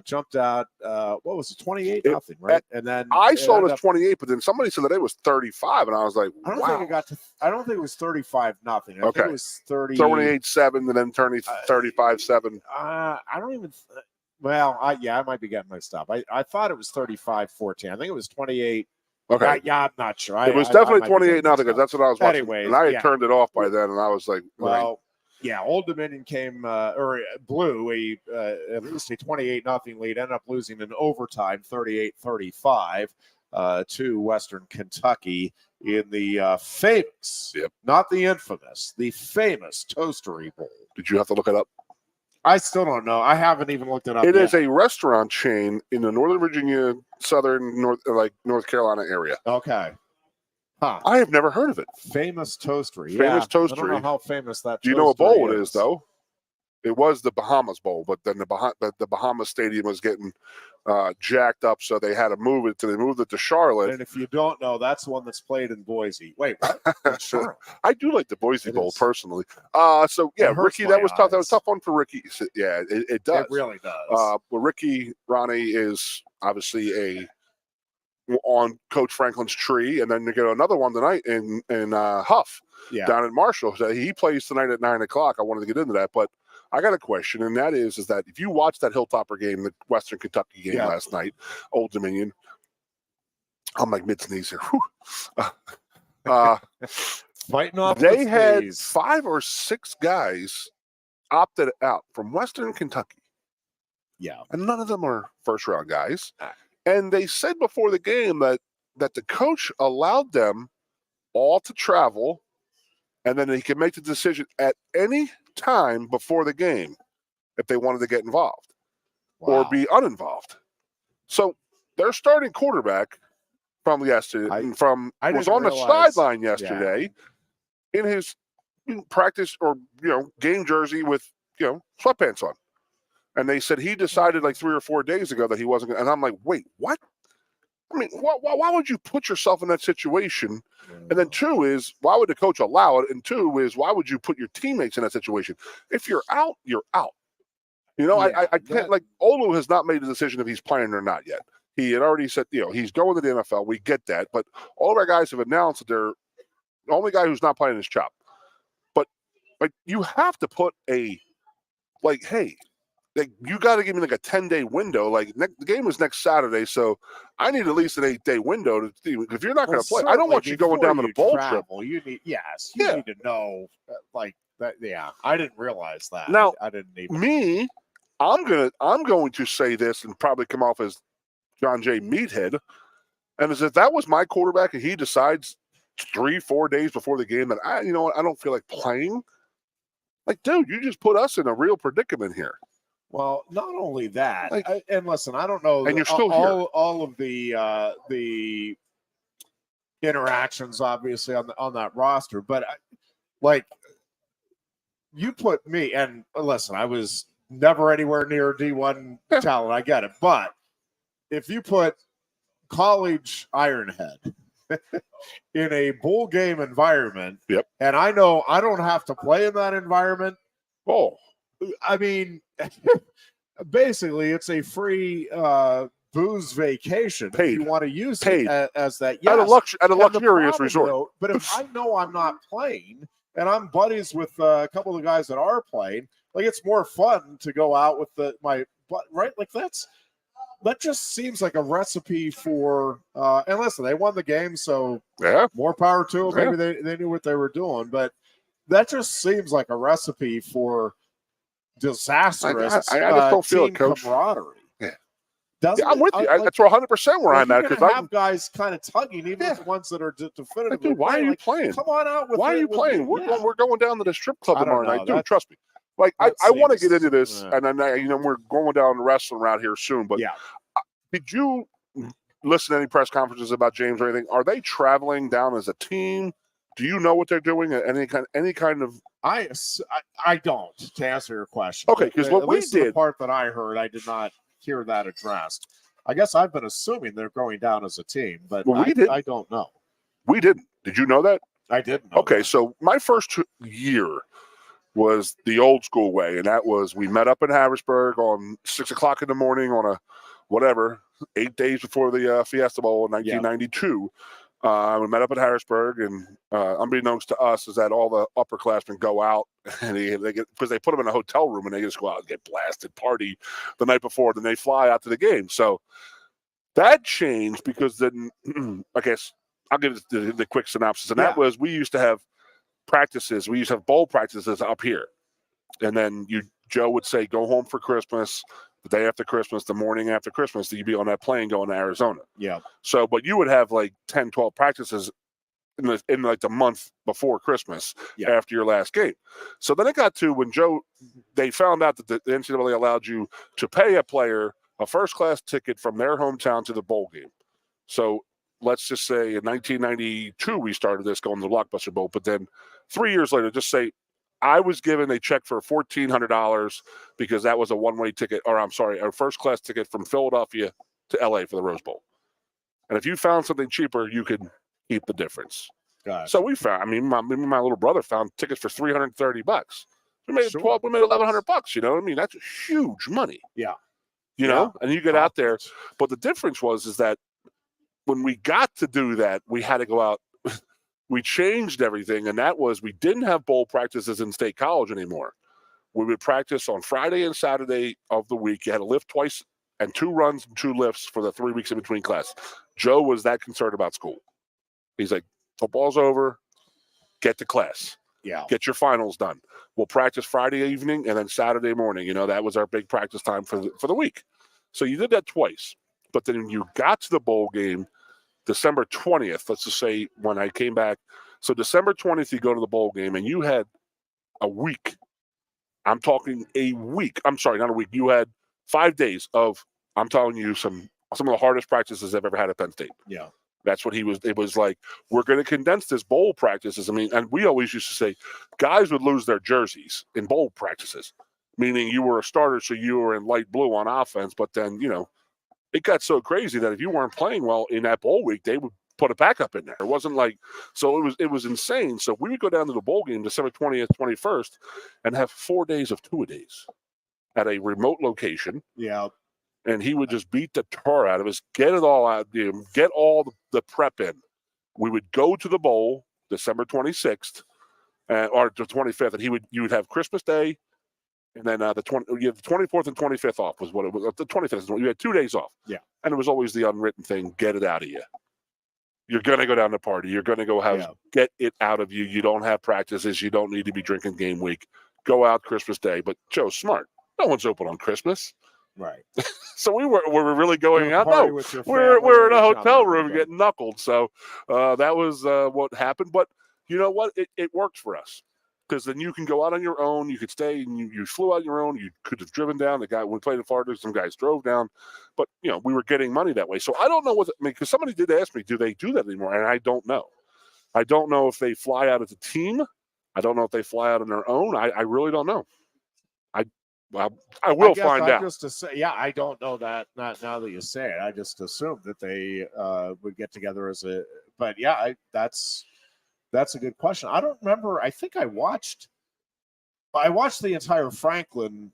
Jumped out, what was it, 28-0, right? And then I saw it as 28, but then somebody said that it was 35, and I was like, I don't think it was 35-0. I think it was 28-7, and then turning 35-7. I don't even. Well, I might be getting mixed up. I thought it was 35-14. I think it was 28. Okay. I'm not sure. It was definitely 28-0 because that's what I was watching. Anyways, and I had turned it off by then, and I was like, Old Dominion came blew at least a 28-0 lead. Ended up losing in overtime, 38-35 to Western Kentucky in the famous, not the infamous, the famous Toastery Bowl. Did you have to look it up? I still don't know. I haven't even looked it up. It is a restaurant chain in the Northern Virginia, North Carolina area. Okay. Huh. I have never heard of it. Famous Toastery. Famous Toastery. I don't know how famous that. Do you know what bowl it is, though? It was the Bahamas Bowl, but then the Bahamas Stadium was getting jacked up, so they had to move it. So they moved it to Charlotte. And if you don't know, that's the one that's played in Boise. Wait, what? Charlotte. I do like the Boise Bowl personally. Ricky, that was tough. That was a tough one for Ricky. Yeah, it does. It really does. Well, Ricky Ronnie is obviously on Coach Franklin's tree, and then you get another one tonight in Huff down in Marshall. So he plays tonight at 9:00. I wanted to get into that, but I got a question, and that is that if you watch that Hilltopper game, the Western Kentucky game last night, Old Dominion, I'm like mid-sneeze here. Fighting off. They had 5 or 6 guys opted out from Western Kentucky. Yeah. And none of them are first-round guys. And they said before the game that the coach allowed them all to travel, and then he could make the decision at any time before the game if they wanted to get involved or be uninvolved. So their starting quarterback from yesterday was on the sideline yesterday in his practice or game jersey with sweatpants on. And they said he decided like 3 or 4 days ago that he wasn't. And I'm like, wait, what? I mean, why would you put yourself in that situation? And then 2 is, why would the coach allow it? And 2 is, why would you put your teammates in that situation? If you're out, you're out. I can't, Olu has not made a decision if he's playing or not yet. He had already said, he's going to the NFL. We get that. But all of our guys have announced that they're the only guy who's not playing is Chop. But you have to put hey, you got to give me a 10-day window. The game is next Saturday, so I need at least an 8-day window to see. If you're not going to play, I don't want you going down to the bowl trip. You need to know that. Yeah, I didn't realize that. Now, I didn't even. I'm going to say this and probably come off as John J. Meathead, and as if that was my quarterback and he decides 3-4 days before the game that I don't feel like playing. Dude, you just put us in a real predicament here. Well, not only that, Like, and listen, I don't know, and you're still all of the interactions, obviously on that roster, but like you put me, and listen, I was never anywhere near D1 talent. I get it, but if you put college Ironhead in a bowl game environment, Yep. and I know I don't have to play in that environment. Oh, I mean, basically, it's a free booze vacation Paid. if you want to use Paid. it as that. Yes. At a luxurious problem, resort. though, but if I know I'm not playing and I'm buddies with a couple of the guys that are playing, like it's more fun to go out with right. Like that just seems like a recipe for. And listen, they won the game, so Yeah. more power to them. Yeah. Maybe they knew what they were doing, but that just seems like a recipe for disastrous. I just don't feel it, Coach. Camaraderie. Yeah. Doesn't I'm with you. That's 100% where I'm at, because because have guys kind of tugging, even with the ones that are definitively. Dude, why are you playing? Come on out with. Why are you playing? We're going down to the strip club tomorrow night, dude. Trust me. Like I want to get into this, and then we're going down the wrestling route here soon. But did you listen to any press conferences about James or anything? Are they traveling down as a team? Do you know what they're doing? Any kind of? I don't, to answer your question. Okay, because what we did, the part that I heard, I did not hear that addressed. I guess I've been assuming they're going down as a team, but I don't know. We didn't. Did you know that? I didn't. Okay, so my first year was the old school way, and that was we met up in Harrisburg on 6 o'clock in the morning on 8 days before the Fiesta Bowl in 1992. We met up at Harrisburg, and unbeknownst to us is that all the upperclassmen go out, and they get, because they put them in a hotel room, and they just go out and get blasted, party the night before, then they fly out to the game. So that changed because then, I guess I'll give the quick synopsis, and that was we used to have practices. We used to have bowl practices up here, and then Joe would say, go home for Christmas. The day after Christmas, the morning after Christmas, you'd be on that plane going to Arizona. Yeah. So, but you would have like 10, 12 practices in like the month before Christmas after your last game. So then it got to when they found out that the NCAA allowed you to pay a player a first-class ticket from their hometown to the bowl game. So let's just say in 1992 we started this going to the Blockbuster Bowl, but then 3 years later, just say I was given a check for $1,400 because that was a one-way ticket, a first-class ticket from Philadelphia to LA for the Rose Bowl. And if you found something cheaper, you could keep the difference. Gotcha. So we found, my little brother found tickets for $330. We made we made $1,100. You know what I mean? That's huge money. Yeah. You know, and you get out there, but the difference is that when we got to do that, we had to go out. We changed everything, and that was we didn't have bowl practices in State College anymore. We would practice on Friday and Saturday of the week. You had to lift twice and 2 runs and 2 lifts for the 3 weeks in between class. Joe was that concerned about school. He's like, football's over, get to class. Yeah. Get your finals done. We'll practice Friday evening and then Saturday morning. You know, that was our big practice time for the week. So you did that twice. But then you got to the bowl game December 20th, let's just say when I came back. So December 20th, you go to the bowl game, and you had a week. I'm talking a week. I'm sorry, not a week. You had 5 days of, I'm telling you, some of the hardest practices I've ever had at Penn State. Yeah. That's what it was like, we're going to condense this bowl practices. And we always used to say guys would lose their jerseys in bowl practices, meaning you were a starter, so you were in light blue on offense, but then, it got so crazy that if you weren't playing well in that bowl week, they would put a backup in there. It wasn't like, so it was insane. So we would go down to the bowl game December 20th, 21st, and have 4 days of 2-a-days at a remote location. Yeah. And he would just beat the tar out of us, get it all out, get all the prep in. We would go to the bowl December 26th or the 25th, and you would have Christmas Day. And then you have the 24th and 25th off was what it was. The 25th, you had 2 days off. Yeah. And it was always the unwritten thing, get it out of you. You're going to go down to party. You're going to go get it out of you. You don't have practices. You don't need to be drinking game week. Go out Christmas Day. But Joe's smart. No one's open on Christmas. Right. So we were really going out. No, we're in a hotel room getting knuckled. So that was what happened. But you know what? It worked for us. because then you can go out on your own. You could stay, and you flew out on your own. You could have driven down. The guy, when we played in Florida, some guys drove down. But, we were getting money that way. So I don't know because somebody did ask me, do they do that anymore? And I don't know. I don't know if they fly out as a team. I don't know if they fly out on their own. I really don't know. I will find out. Just to say, I don't know that. Not now that you say it, I just assumed that they would get together as a. But that's a good question. I don't remember. I think I watched the entire Franklin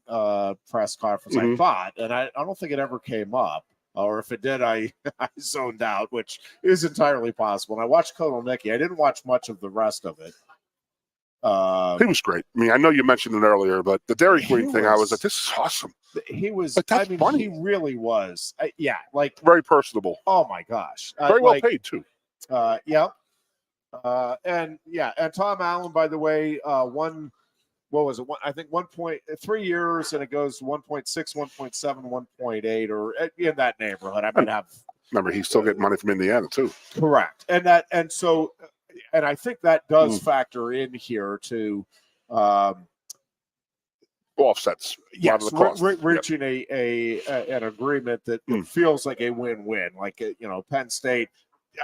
press conference. I thought, and I don't think it ever came up. Or if it did, I zoned out, which is entirely possible. And I watched Colonel Nicky. I didn't watch much of the rest of it. He was great. I mean, I know you mentioned it earlier, but the Dairy Queen thing, I was like, this is awesome. He was, funny. He really was. Very personable. Oh my gosh. Very well paid too. Yeah. And Tom Allen, by the way, what was it? I think 3 years, and it goes 1.6, 1.7, 1.8, or in that neighborhood. I might have. Remember, he's still getting money from Indiana too. Correct, and I think that does factor in here to offsets. Yes, reaching an agreement that feels like a win-win. Like Penn State.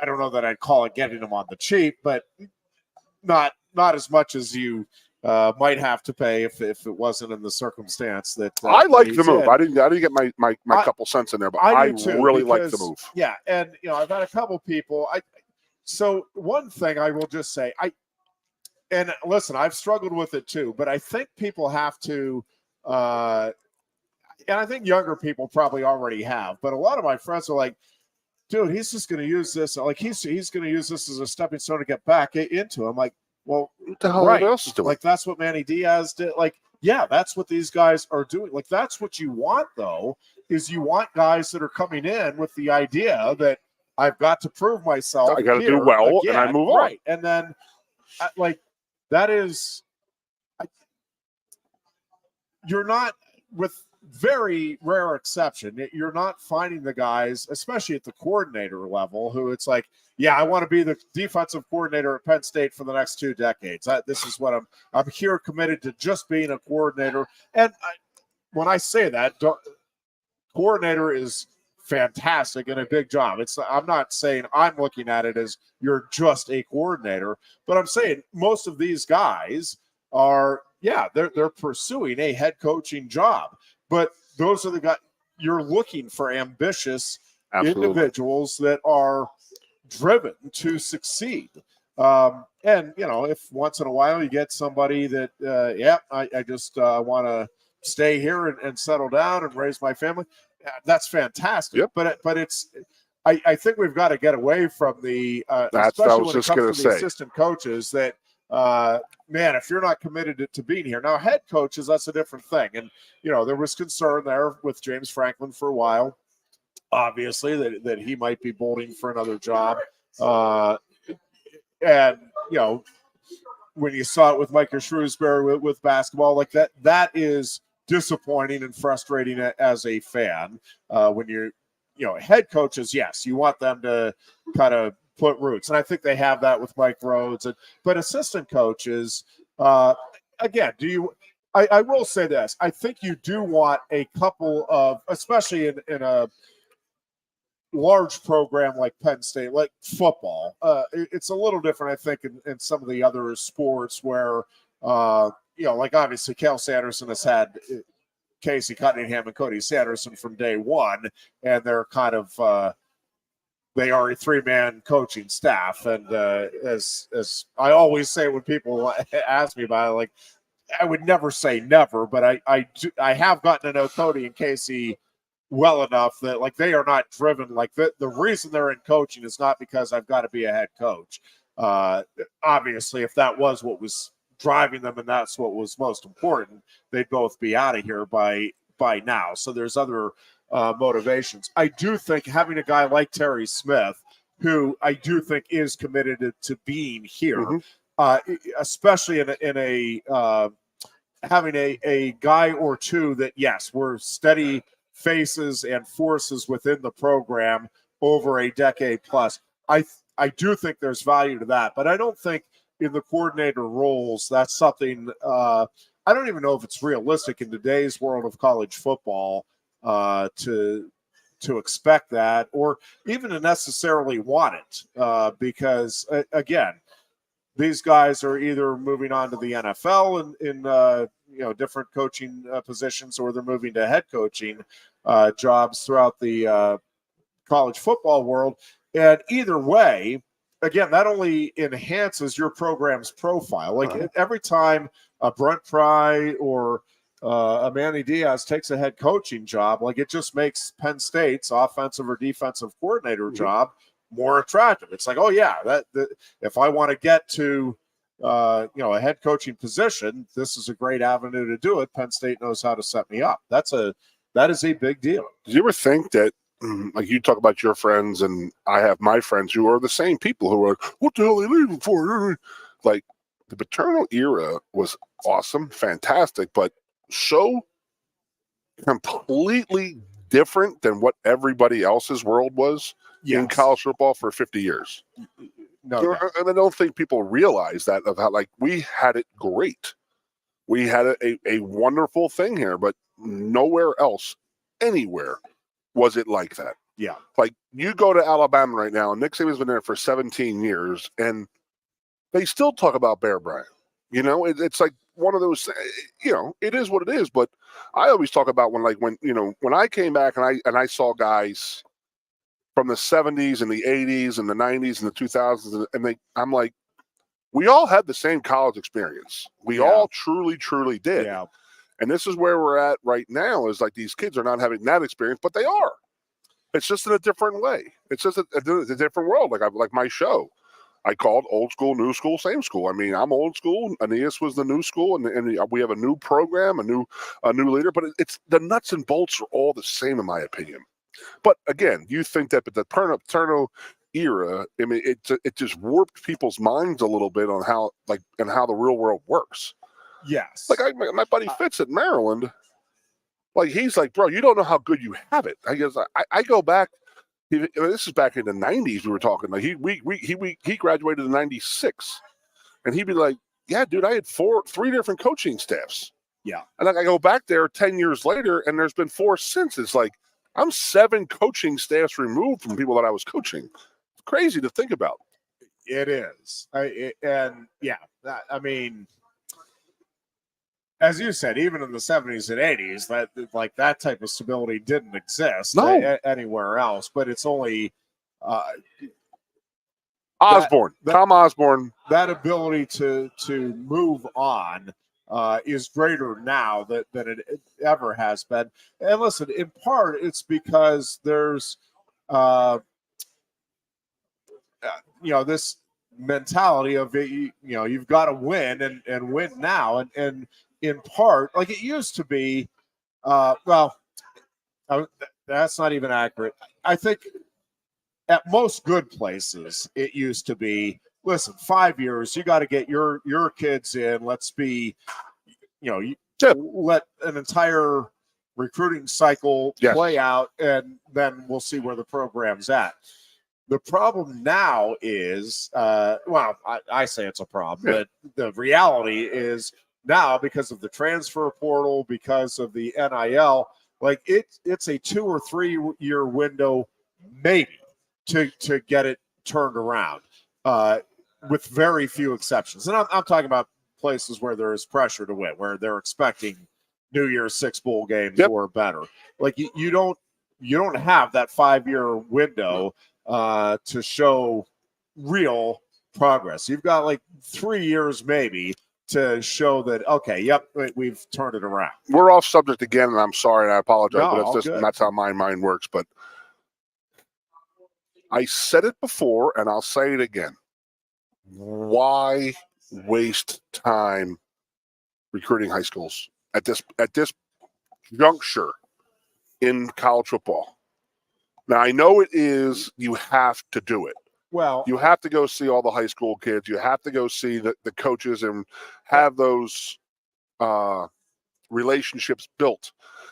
I don't know that I'd call it getting them on the cheap, but not as much as you might have to pay if it wasn't in the circumstance that I like the move. I didn't get my couple cents in there, but I really like the move. Yeah, and I've had a couple people. So one thing I will just say, and listen, I've struggled with it too, but I think people have to, and I think younger people probably already have, but a lot of my friends are like, dude, he's just going to use this. Like he's going to use this as a stepping stone to get back into him. Like, well, what the hell else is doing? Like that's what Manny Diaz did. Like, yeah, that's what these guys are doing. Like that's what you want, though, is you want guys that are coming in with the idea that I've got to prove myself. I got to do well, again, and I move on. Right, and then that is, you're not, with very rare exception, you're not finding the guys, especially at the coordinator level, who it's like, yeah, I want to be the defensive coordinator at Penn State for the next 2 decades. This is what I'm here committed to just being a coordinator. And when I say that, coordinator is fantastic and a big job. I'm not saying I'm looking at it as you're just a coordinator, but I'm saying most of these guys are, they're pursuing a head coaching job. But those are the guys you're looking for, ambitious individuals that are driven to succeed. And if once in a while you get somebody that, I just want to stay here and settle down and raise my family, that's fantastic. Yep. But it's, I think we've got to get away from the, especially when it comes to the assistant coaches that, man, if you're not committed to being here. Now, head coaches, that's a different thing. And, there was concern there with James Franklin for a while, obviously, that he might be bolting for another job. And, when you saw it with Micah Shrewsbury with basketball, like that is disappointing and frustrating as a fan. When you're, head coaches, yes, you want them to kind of put roots. And I think they have that with Mike Rhodes. But assistant coaches, again, I will say this. I think you do want a couple of, especially in a large program like Penn State, like football. It's a little different, I think, in some of the other sports where, like obviously Cal Sanderson has had Casey Cunningham and Cody Sanderson from day one, and they're kind of they are a 3-man coaching staff. And as I always say when people ask me about it, like I would never say never, but I have gotten to know Cody and Casey well enough that like they are not driven. Like the reason they're in coaching is not because I've got to be a head coach. Obviously, if that was what was driving them and that's what was most important, they'd both be out of here by now. So there's other motivations. I do think having a guy like Terry Smith, who I do think is committed to being here, especially in a having a guy or two that, yes, were steady faces and forces within the program over a decade plus. I do think there's value to that, but I don't think in the coordinator roles, that's something I don't even know if it's realistic in today's world of college football to expect that, or even to necessarily want it, because again, these guys are either moving on to the NFL in different coaching positions, or they're moving to head coaching jobs throughout the college football world. And either way, again, that only enhances your program's profile. Like every time a Brent Pry or a Manny Diaz takes a head coaching job, like it just makes Penn State's offensive or defensive coordinator job more attractive. It's like, oh yeah, that if I want to get to a head coaching position, this is a great avenue to do it. Penn State knows how to set me up. That is a big deal. Do you ever think that, like you talk about your friends, and I have my friends who are the same people who are like, what the hell are they leaving for? Like, the Paterno era was awesome, fantastic, but so completely different than what everybody else's world was in college football for 50 years. No, and I don't think people realize that, of how, like, we had it great. We had a wonderful thing here, but nowhere else, anywhere, was it like that. Yeah. Like, you go to Alabama right now, and Nick Saban's been there for 17 years, and they still talk about Bear Bryant. It's like one of those, it is what it is. But I always talk about when I came back and I saw guys from the 70s and the 80s and the 90s and the 2000s, and I'm like, we all had the same college experience. We all truly, truly did. Yeah. And this is where we're at right now, is like these kids are not having that experience, but they are. It's just in a different way. It's just a different world. Like my show, I called old school, new school, same school. I mean, I'm old school. Aeneas was the new school, and we have a new program, a new leader. But it's the nuts and bolts are all the same, in my opinion. But again, you think that the Paterno era, I mean, it just warped people's minds a little bit on how the real world works. Yes. Like my buddy Fitz at Maryland, like he's like, bro, you don't know how good you have it. I guess I go back. This is back in the 90s. We were talking like he graduated in 96, and he'd be like, yeah, dude, I had three different coaching staffs. Yeah. And like I go back there 10 years later, and there's been 4 since. It's like I'm 7 coaching staffs removed from people that I was coaching. It's crazy to think about. It is. I mean, as you said, even in the 70s and 80s, that type of stability didn't exist anywhere else. But it's only Osborne, Tom Osborne. That ability to move on is greater now than it ever has been. And listen, in part, it's because there's this mentality of you've got to win and win now, and in part, like it used to be. That's not even accurate. I think at most good places, it used to be, listen, 5 years, you got to get your kids in. Let's be, let an entire recruiting cycle play out, and then we'll see where the program's at. The problem now is, I say it's a problem, but the reality is now, because of the transfer portal, because of the NIL, like it's a 2 or 3 year window, maybe, to get it turned around, with very few exceptions. And I'm talking about places where there is pressure to win, where they're expecting New Year's 6 bowl games or better. Like you don't have that 5 year window to show real progress. You've got like 3 years maybe to show that, okay, we've turned it around. We're off subject again, and I'm sorry, and I apologize, No, but that's how my mind works. But I said it before, and I'll say it again. Why waste time recruiting high schools at this juncture in college football? Now, I know it is, you have to do it. Well, you have to go see all the high school kids. You have to go see the coaches and have those relationships built.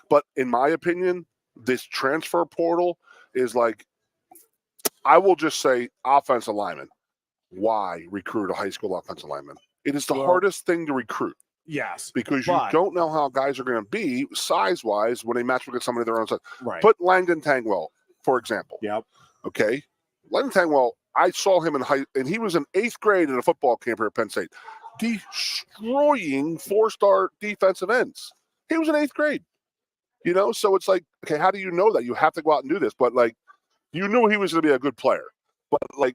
But in my opinion, this transfer portal is like, I will just say offensive lineman. why recruit a high school offensive lineman. It is the hardest thing to recruit. Yes. Because you don't know how guys are going to be size-wise when they match against somebody their own size. Right. Put Langdon Tangwell, for example. Yep. Okay. Langdon Tangwell, I saw him and he was in 8th grade at a football camp here at Penn State, destroying 4-star defensive ends. He was in 8th grade. You know, so it's like, okay, how do you know that? You have to go out and do this. But, like, you knew he was going to be a good player. But, like,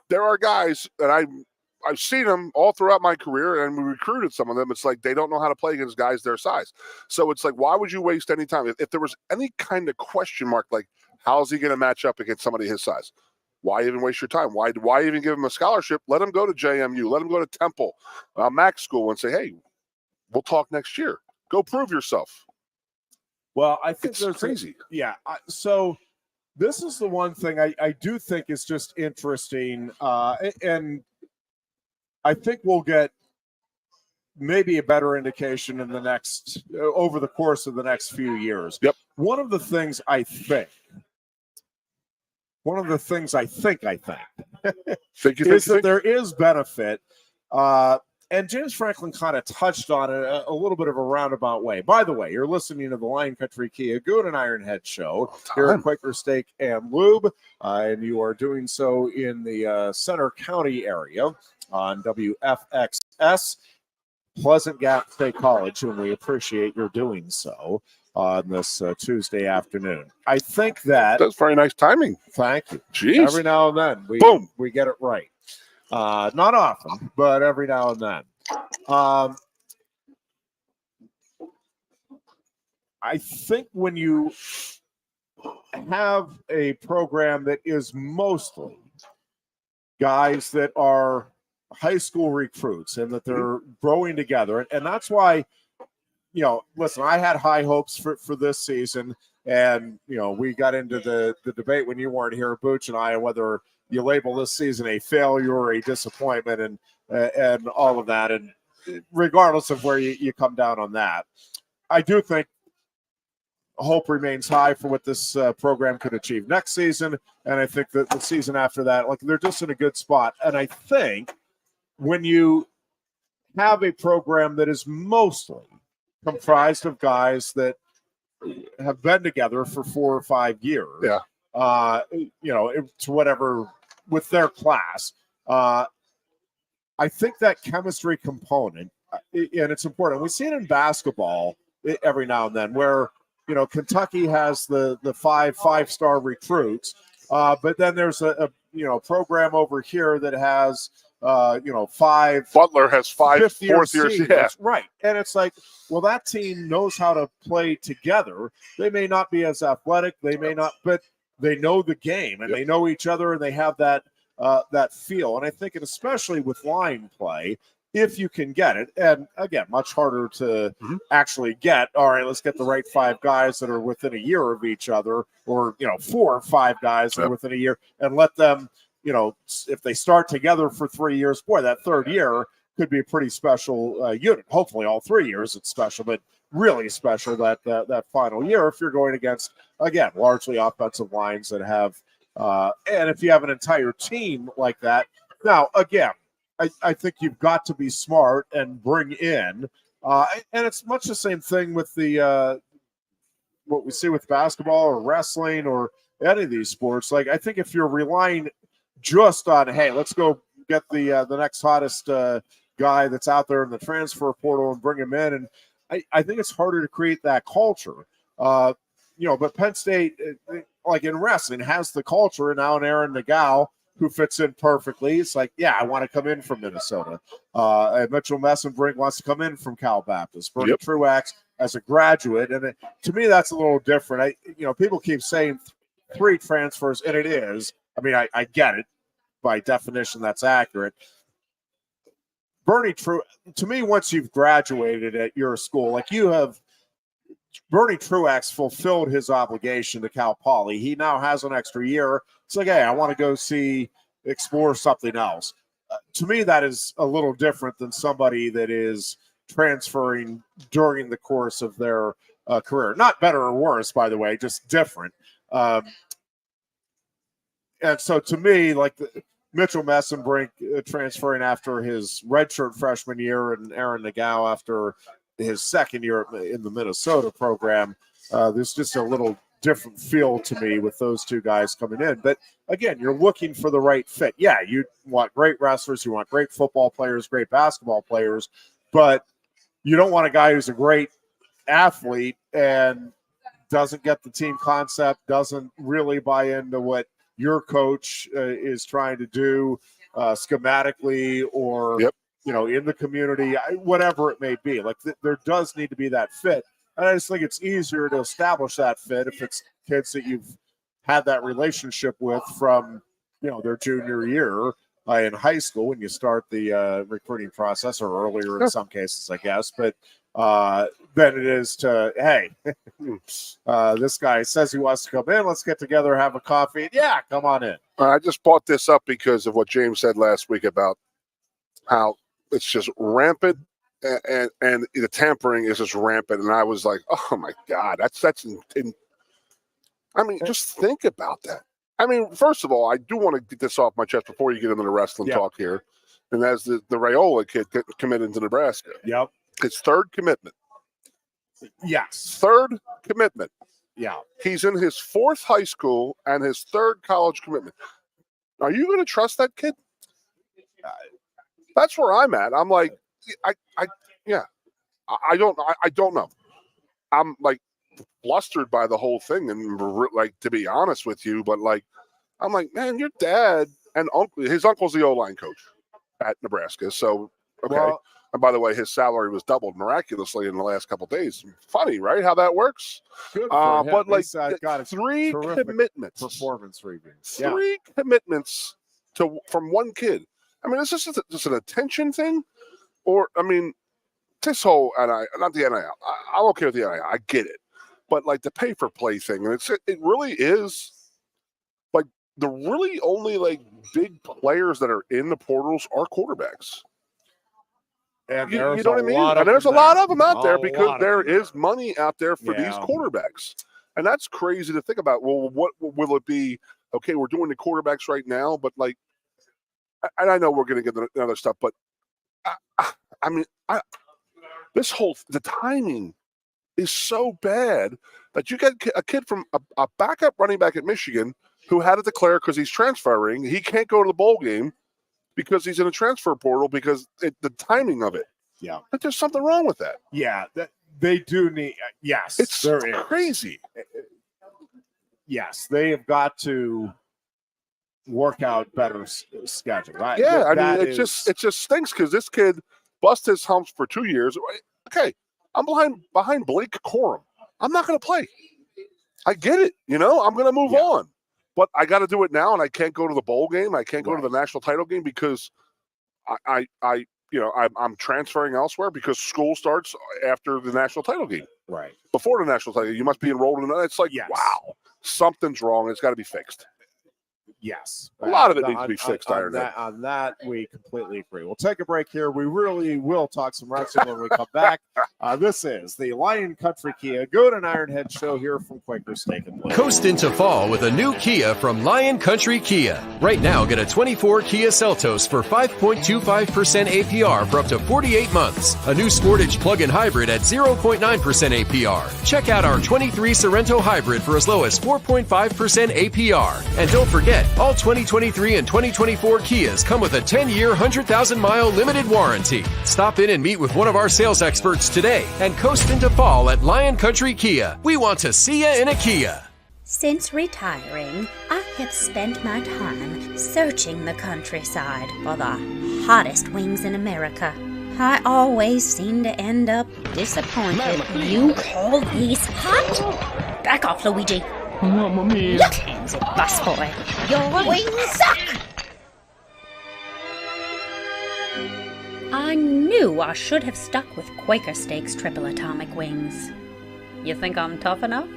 there are guys that I've seen them all throughout my career, and we recruited some of them. It's like they don't know how to play against guys their size. So it's like, why would you waste any time? If there was any kind of question mark, like, how's he going to match up against somebody his size? Why even waste your time? Why even give him a scholarship? Let him go to JMU. Let him go to Temple, Mac School, and say, hey, we'll talk next year. Go prove yourself. Well, I think it's crazy. So this is the one thing I do think is just interesting. And I think we'll get maybe a better indication in over the course of the next few years. Yep. One of the things I think is that there is benefit. And James Franklin kind of touched on it a little bit of a roundabout way. By the way, you're listening to the Lion Country Kia Goon and Ironhead show here at Quaker Steak and Lube, and you are doing so in the Center County area on WFXS, Pleasant Gap State College, and we appreciate your doing so on this Tuesday afternoon. I think that's very nice timing. Thank you. Jeez. Every now and then we get it right. Not often, but every now and then. I think when you have a program that is mostly guys that are high school recruits and that they're growing together, and that's why, you know, listen, I had high hopes for this season, and, you know, we got into the debate when you weren't here, Booch and I, whether you label this season a failure or a disappointment and all of that. And regardless of where you come down on that, I do think hope remains high for what this program could achieve next season. And I think that the season after that, like, they're just in a good spot. And I think when you have a program that is mostly comprised of guys that have been together for 4 or 5 years, you know, to whatever with their class, I think that chemistry component, and it's important. We see it in basketball every now and then, where, you know, Kentucky has the 5-star recruits, but then there's a program over here that has 5. Butler has 5 4th years, right? And it's like, well, that team knows how to play together. They may not be as athletic, they may not, but they know the game and they know each other, and they have that feel. And I think, and especially with line play, if you can get it, and again, much harder to actually get. All right, let's get the right 5 guys that are within a year of each other, or 4 or 5 guys that are within a year, and let them, if they start together for 3 years, boy, that 3rd year could be a pretty special unit. Hopefully, all 3 years it's special, but really special that final year if you're going against, again, largely offensive lines that have, and if you have an entire team like that. Now, again, I think you've got to be smart and bring in, and it's much the same thing with the what we see with basketball or wrestling or any of these sports. Like, I think if you're relying just on, hey, let's go get the next hottest guy that's out there in the transfer portal and bring him in, and I think it's harder to create that culture. But Penn State, like in wrestling, has the culture, and now an Aaron Nagao who fits in perfectly. It's like, yeah, I want to come in from Minnesota. Mitchell Messenbrink wants to come in from Cal Baptist. Bernie Truax as a graduate, and to me, that's a little different. People keep saying 3 transfers, and it is. I mean, I get it. By definition, that's accurate. To me, once you've graduated at your school, like you have, Bernie Truax fulfilled his obligation to Cal Poly. He now has an extra year. It's like, hey, I want to go explore something else. To me, that is a little different than somebody that is transferring during the course of their career. Not better or worse, by the way, just different. And so to me, like Mitchell Messenbrink transferring after his redshirt freshman year, and Aaron Nagao after his second year in the Minnesota program. There's just a little different feel to me with those two guys coming in. But again, you're looking for the right fit. Yeah, you want great wrestlers, you want great football players, great basketball players, but you don't want a guy who's a great athlete and doesn't get the team concept, doesn't really buy into what your coach is trying to do schematically or in the community, whatever it may be. Like there does need to be that fit. And I just think it's easier to establish that fit if it's kids that you've had that relationship with from, their junior year in high school when you start the recruiting process, or earlier in some cases, I guess. But than it is to, hey, this guy says he wants to come in. Let's get together, have a coffee. Yeah, come on in. I just brought this up because of what James said last week about how it's just rampant. And the tampering is just rampant, and I was like, "Oh my God, that's." I mean, just think about that. I mean, first of all, I do want to get this off my chest before you get into the wrestling talk here, and that's the Raiola kid committed to Nebraska. Yep, his third commitment. Yes, third commitment. Yeah, he's in his fourth high school and his third college commitment. Are you going to trust that kid? That's where I'm at. I'm like. I don't know. I'm like flustered by the whole thing, and like, to be honest with you, but like, I'm like, man, your dad and his uncle's the O-line coach at Nebraska. So, okay. Well, and by the way, his salary was doubled miraculously in the last couple of days. Funny, right? How that works. Good for him. But like, got three commitments, performance review, three commitments from one kid. I mean, is this just an attention thing? Or, I mean, this whole, not the NIL, I'm okay with the NIL, I get it. But, like, the pay-for-play thing, and it really is, like, the really only, like, big players that are in the portals are quarterbacks. And you know what I mean? And there's a lot of them out there because there is money out there for these quarterbacks. And that's crazy to think about. Well, what will it be? Okay, we're doing the quarterbacks right now, but, like, and I know we're going to get the other stuff, but I mean, the timing is so bad that you get a kid from a backup running back at Michigan who had to declare because he's transferring. He can't go to the bowl game because he's in a transfer portal because the timing of it. Yeah. But there's something wrong with that. Yeah, they do need, yes. It's crazy. Yes, they have got to work out better schedule. Right? Yeah, I mean, it just stinks because this kid bust his humps for 2 years. Okay, I'm behind Blake Corum. I'm not going to play. I get it. I'm going to move on. But I got to do it now, and I can't go to the bowl game. I can't go to the national title game because I'm transferring elsewhere because school starts after the national title game. Right. Before the national title, you must be enrolled in it. It's like, wow, something's wrong. It's got to be fixed. Yes. A lot of it needs to be fixed, Ironhead. On that, we completely agree. We'll take a break here. We really will talk some wrestling when we come back. This is the Lion Country Kia Goon and Ironhead show here from Quaker Steak and Blade. Coast into fall with a new Kia from Lion Country Kia. Right now, get a 24 Kia Seltos for 5.25% APR for up to 48 months. A new Sportage plug-in hybrid at 0.9% APR. Check out our 23 Sorrento hybrid for as low as 4.5% APR. And don't forget, all 2023 and 2024 Kias come with a 10-year, 100,000-mile limited warranty. Stop in and meet with one of our sales experts today and coast into fall at Lion Country Kia. We want to see you in a Kia. Since retiring, I have spent my time searching the countryside for the hottest wings in America. I always seem to end up disappointed. You call these hot? Back off, Luigi. Mamma mia. Look hands it, busboy. Your wings suck! I knew I should have stuck with Quaker Steak's triple atomic wings. You think I'm tough enough?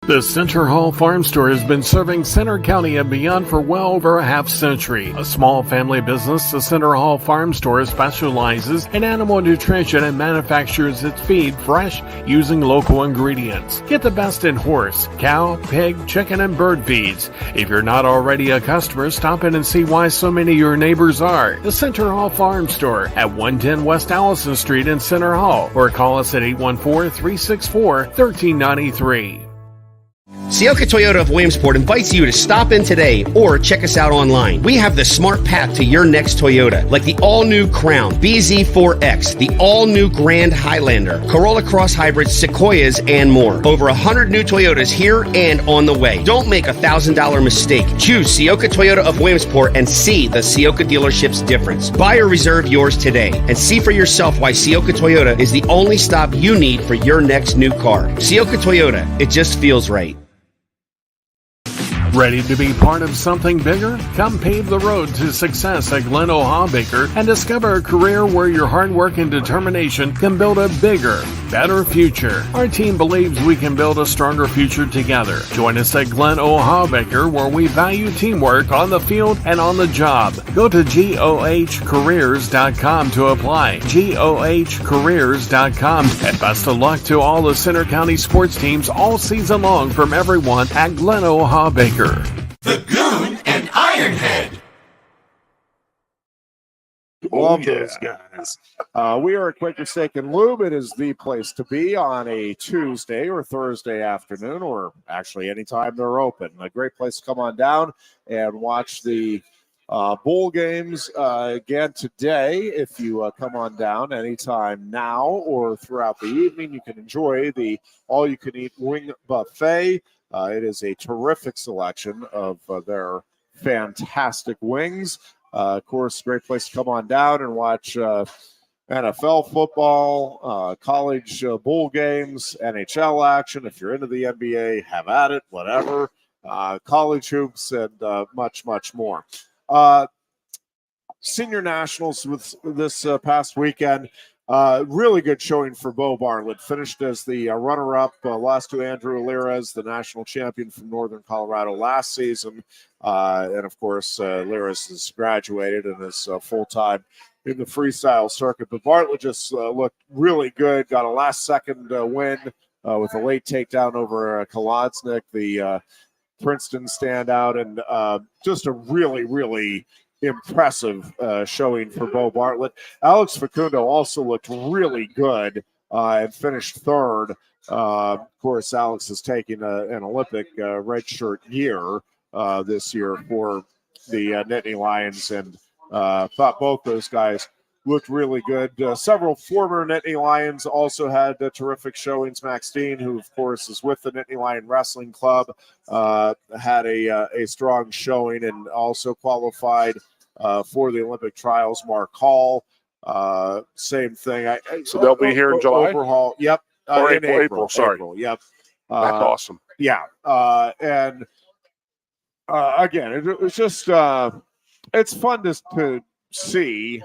The Center Hall Farm Store has been serving Center County and beyond for well over a half century. A small family business, the Center Hall Farm Store specializes in animal nutrition and manufactures its feed fresh using local ingredients. Get the best in horse, cow, pig, chicken, and bird feeds. If you're not already a customer, stop in and see why so many of your neighbors are. The Center Hall Farm Store at 110 West Allison Street in Center Hall, or call us at 814-364-1393. Sioka Toyota of Williamsport invites you to stop in today or check us out online. We have the smart path to your next Toyota, like the all-new Crown, BZ4X, the all-new Grand Highlander, Corolla Cross Hybrids, Sequoias, and more. Over 100 new Toyotas here and on the way. Don't make a $1,000 mistake. Choose Sioka Toyota of Williamsport and see the Sioka dealership's difference. Buy or reserve yours today and see for yourself why Sioka Toyota is the only stop you need for your next new car. Sioka Toyota, it just feels right. Ready to be part of something bigger? Come pave the road to success at Glen Baker and discover a career where your hard work and determination can build a bigger, better future. Our team believes we can build a stronger future together. Join us at Glen Baker, where we value teamwork on the field and on the job. Go to GOHcareers.com to apply. GOHcareers.com. And best of luck to all the Center County sports teams all season long from everyone at Glen Baker. The Goon and Ironhead. Love those guys. We are at Quaker Steak and Lube. It is the place to be on a Tuesday or Thursday afternoon, or actually anytime they're open. A great place to come on down and watch the bowl games again today. If you come on down anytime now or throughout the evening, you can enjoy the all-you-can-eat wing buffet. It is a terrific selection of their fantastic wings. Of course, great place to come on down and watch NFL football, college bowl games, NHL action. If you're into the NBA, have at it, whatever. College hoops and much, much more. Senior Nationals with this past weekend. Really good showing for Bo Bartlett. Finished as the runner-up, lost to Andrew Lira's, the national champion from Northern Colorado last season. And, of course, Lira's has graduated and is full-time in the freestyle circuit. But Bartlett just looked really good, got a last-second win with a late takedown over Kolodnik, the Princeton standout, and just a really, really impressive showing for Bo Bartlett. Alex Facundo also looked really good and finished third. Of course, Alex is taking an Olympic redshirt year this year for the Nittany Lions, and thought both those guys looked really good. Several former Nittany Lions also had terrific showings. Max Dean, who of course is with the Nittany Lion Wrestling Club, had a strong showing and also qualified for the Olympic trials. Mark Hall, same thing. So they'll be here in July? Overhaul, yep. Or in April, sorry. April, yep. That's awesome. Yeah. And again, it was just it's fun to see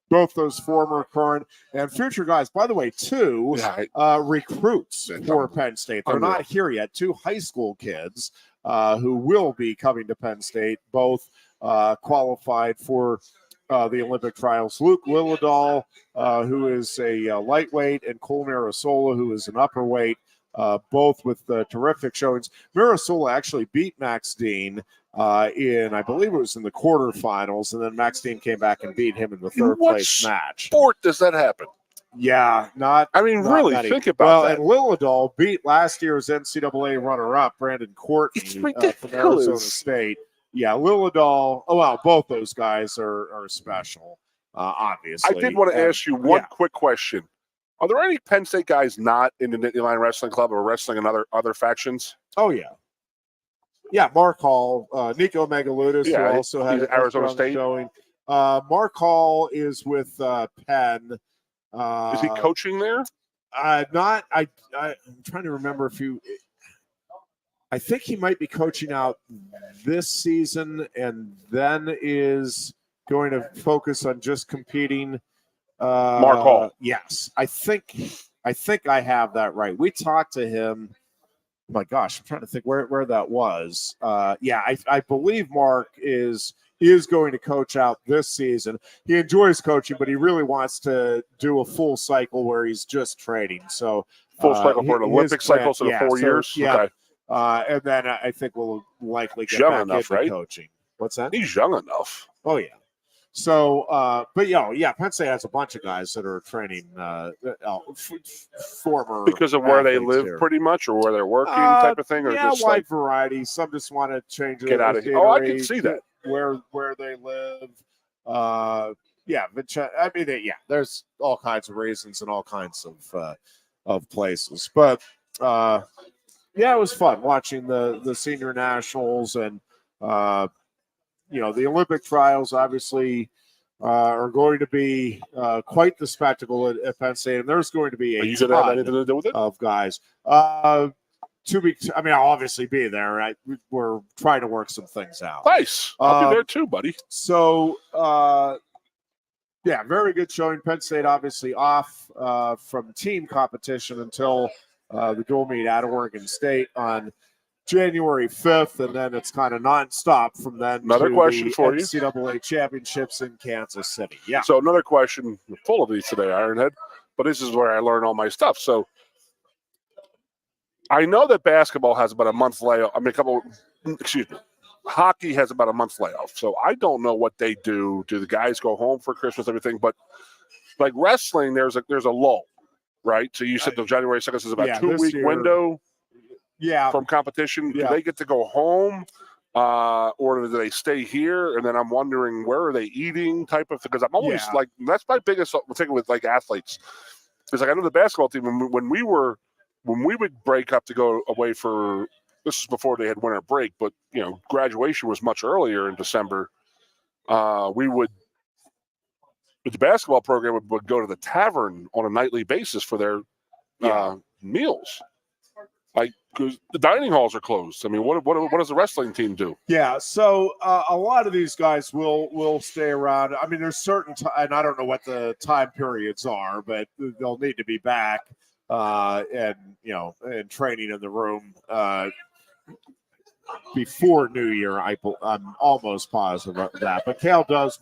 both those former, current, and future guys. By the way, two recruits for Penn State. They're not here yet. Two high school kids who will be coming to Penn State, both qualified for the Olympic trials. Luke Lillidahl, who is a lightweight, and Cole Mirasola, who is an upperweight, both with terrific showings. Mirasola actually beat Max Dean in, I believe it was in the quarterfinals, and then Max Dean came back and beat him in the third place match. Sport does that happen? Yeah, really think about that. And Lillidahl beat last year's NCAA runner-up Brandon Courtney from Arizona State. Yeah, Lillidahl. Oh wow, both those guys are special. Obviously, I did want to ask you one quick question. Are there any Penn State guys not in the Nittany Lion Wrestling Club or wrestling in other factions? Oh yeah. Yeah, Mark Hall, Nico Megaludis, who also had Arizona State showing. Mark Hall is with Penn. Is he coaching there? I'm trying to remember if I think he might be coaching out this season, and then is going to focus on just competing. Mark Hall. Yes, I think I have that right. We talked to him my gosh, I'm trying to think where that was. Yeah, I believe Mark is going to coach out this season. He enjoys coaching, but he really wants to do a full cycle where he's just training. So full cycle for an Olympic cycle, so 4 years. Yeah, okay. And then I think we'll likely get young back enough, into right? coaching. What's that? He's young enough. Oh yeah. So, but yeah, Penn State has a bunch of guys that are training former because of where they live, here. Pretty much, or where they're working, type of thing, or yeah, just wide like variety. Some just want to change. Get out of here. Oh, I can see that. Where they live. Yeah, but I mean, yeah, there's all kinds of reasons and all kinds of places. But yeah, it was fun watching the senior nationals and. The Olympic trials obviously are going to be quite the spectacle at Penn State, and there's going to be a ton have anything to do with it? Of guys. I'll obviously be there. We're trying to work some things out. Nice. I'll be there too, buddy. So, yeah, very good showing. Penn State obviously off from team competition until the dual meet at Oregon State on January 5th, and then it's kind of nonstop from then. Another to question the for you. NCAA championships in Kansas City. Yeah. So another question, full of these today, Ironhead, but this is where I learn all my stuff. So I know that basketball has about a month layoff. Hockey has about a month layoff. So I don't know what they do. Do the guys go home for Christmas, everything? But like wrestling, there's a lull, right? So you said the January 2nd is about a 2-week window. Yeah, from competition. Yeah. Do they get to go home, or do they stay here? And then I'm wondering, where are they eating? Type of thing, because I'm always like, that's my biggest thing with like athletes. Because like I know the basketball team when we would break up to go away for, this is before they had winter break, but graduation was much earlier in December. The basketball program would go to the tavern on a nightly basis for their meals. Like, because the dining halls are closed. I mean, what does the wrestling team do? Yeah, so a lot of these guys will stay around. I mean, there's certain and I don't know what the time periods are, but they'll need to be back and training in the room before New Year. I'm almost positive of that. But Cal does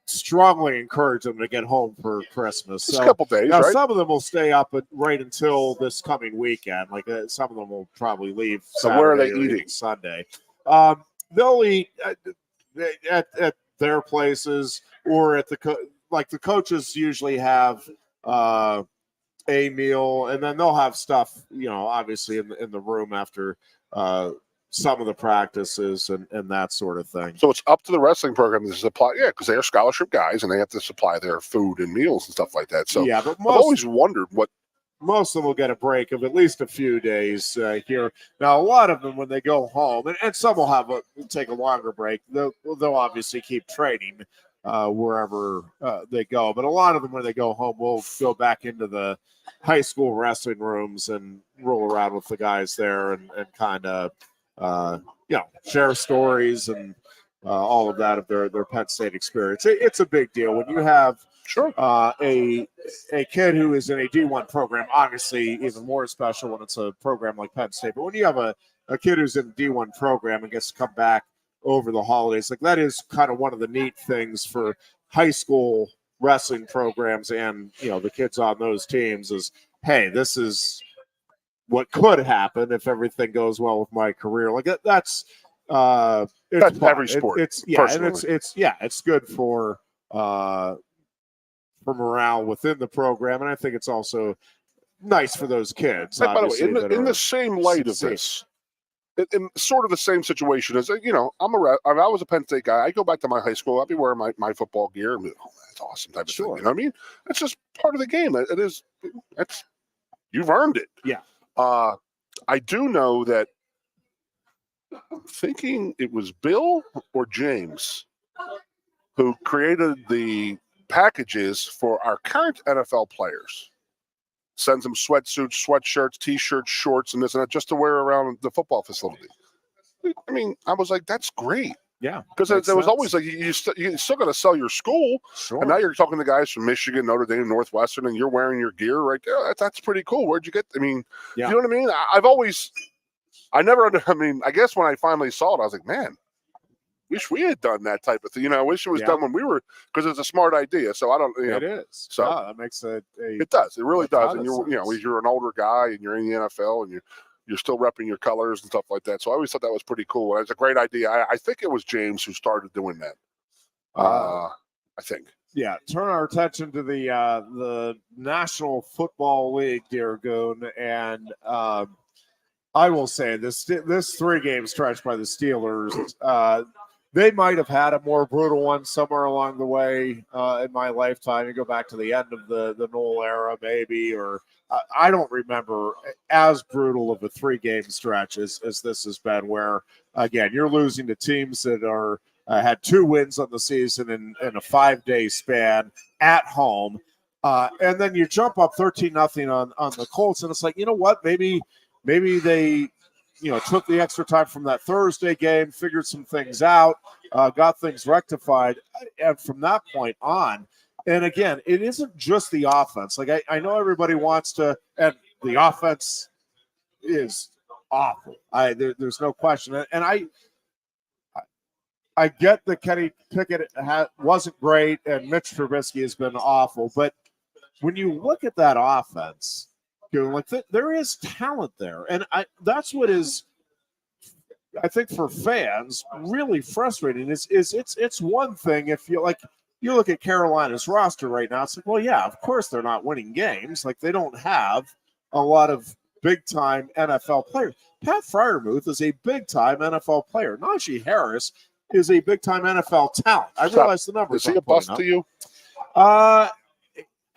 strongly encourage them to get home for Christmas. Just a couple days, now, right? some of them will stay up right until this coming weekend. Like some of them will probably leave. So Saturday where are they or eating? Sunday. They'll eat at their places or at the coaches usually have a meal, and then they'll have stuff, obviously in the room after some of the practices and that sort of thing. So it's up to the wrestling program to supply, because they are scholarship guys and they have to supply their food and meals and stuff like that. So yeah, but I've always wondered what. Most of them will get a break of at least a few days here. Now, a lot of them, when they go home, and some will take a longer break, they'll obviously keep training wherever they go. But a lot of them, when they go home, will go back into the high school wrestling rooms and roll around with the guys there and kind of, share stories and all of that of their Penn State experience. It's a big deal when you have a kid who is in a D1 program. Obviously, even more special when it's a program like Penn State. But when you have a kid who's in a D1 program and gets to come back over the holidays, like that is kind of one of the neat things for high school wrestling programs and the kids on those teams is, hey, this is what could happen if everything goes well with my career. Like that's every sport. It's good for morale within the program, and I think it's also nice for those kids. By the way, in the same light of this, in sort of the same situation as I was a Penn State guy. I go back to my high school. I'll be wearing my football gear. And that's awesome type of thing. You know what I mean? It's just part of the game. It is. You've earned it. Yeah. I do know that. I'm thinking it was Bill or James who created the packages for our current NFL players. Sends them sweatsuits, sweatshirts, T-shirts, shorts, and this and that just to wear around the football facility. I mean, I was like, that's great. Yeah. Because there was always like, you still got to sell your school. Sure. And now you're talking to guys from Michigan, Notre Dame, Northwestern, and you're wearing your gear right there. That's pretty cool. Where'd you get? I mean, you know what I mean? I've always I mean, I guess when I finally saw it, I was like, man, wish we had done that type of thing. I wish it was done when we were, because it's a smart idea. So I don't, It is. So that makes it does. It really does. And sense. you're an older guy and you're in the NFL and you're still repping your colors and stuff like that. So I always thought that was pretty cool. And it's a great idea. I think it was James who started doing that. I think. Yeah, turn our attention to the National Football League, dear Goon, and I will say this 3-game stretch by the Steelers. They might have had a more brutal one somewhere along the way in my lifetime. You go back to the end of the Noel era, maybe, or I don't remember as brutal of a 3-game stretch as this has been, where, again, you're losing to teams that are had 2 wins on the season in a 5-day span at home. And then you jump up 13-0 on the Colts, and it's like, you know what, maybe they took the extra time from that Thursday game, figured some things out, got things rectified, and from that point on, and again, it isn't just the offense. Like I know everybody wants to, and the offense is awful. There's no question, and I get that Kenny Pickett wasn't great, and Mitch Trubisky has been awful, but when you look at that offense, there is talent there, and that's what is, I think, for fans really frustrating. Is it's one thing if you look at Carolina's roster right now. It's like, well, yeah, of course they're not winning games. Like, they don't have a lot of big time NFL players. Pat Freiermuth is a big time NFL player. Najee Harris is a big time NFL talent. I realize the numbers. Is he a bust to you?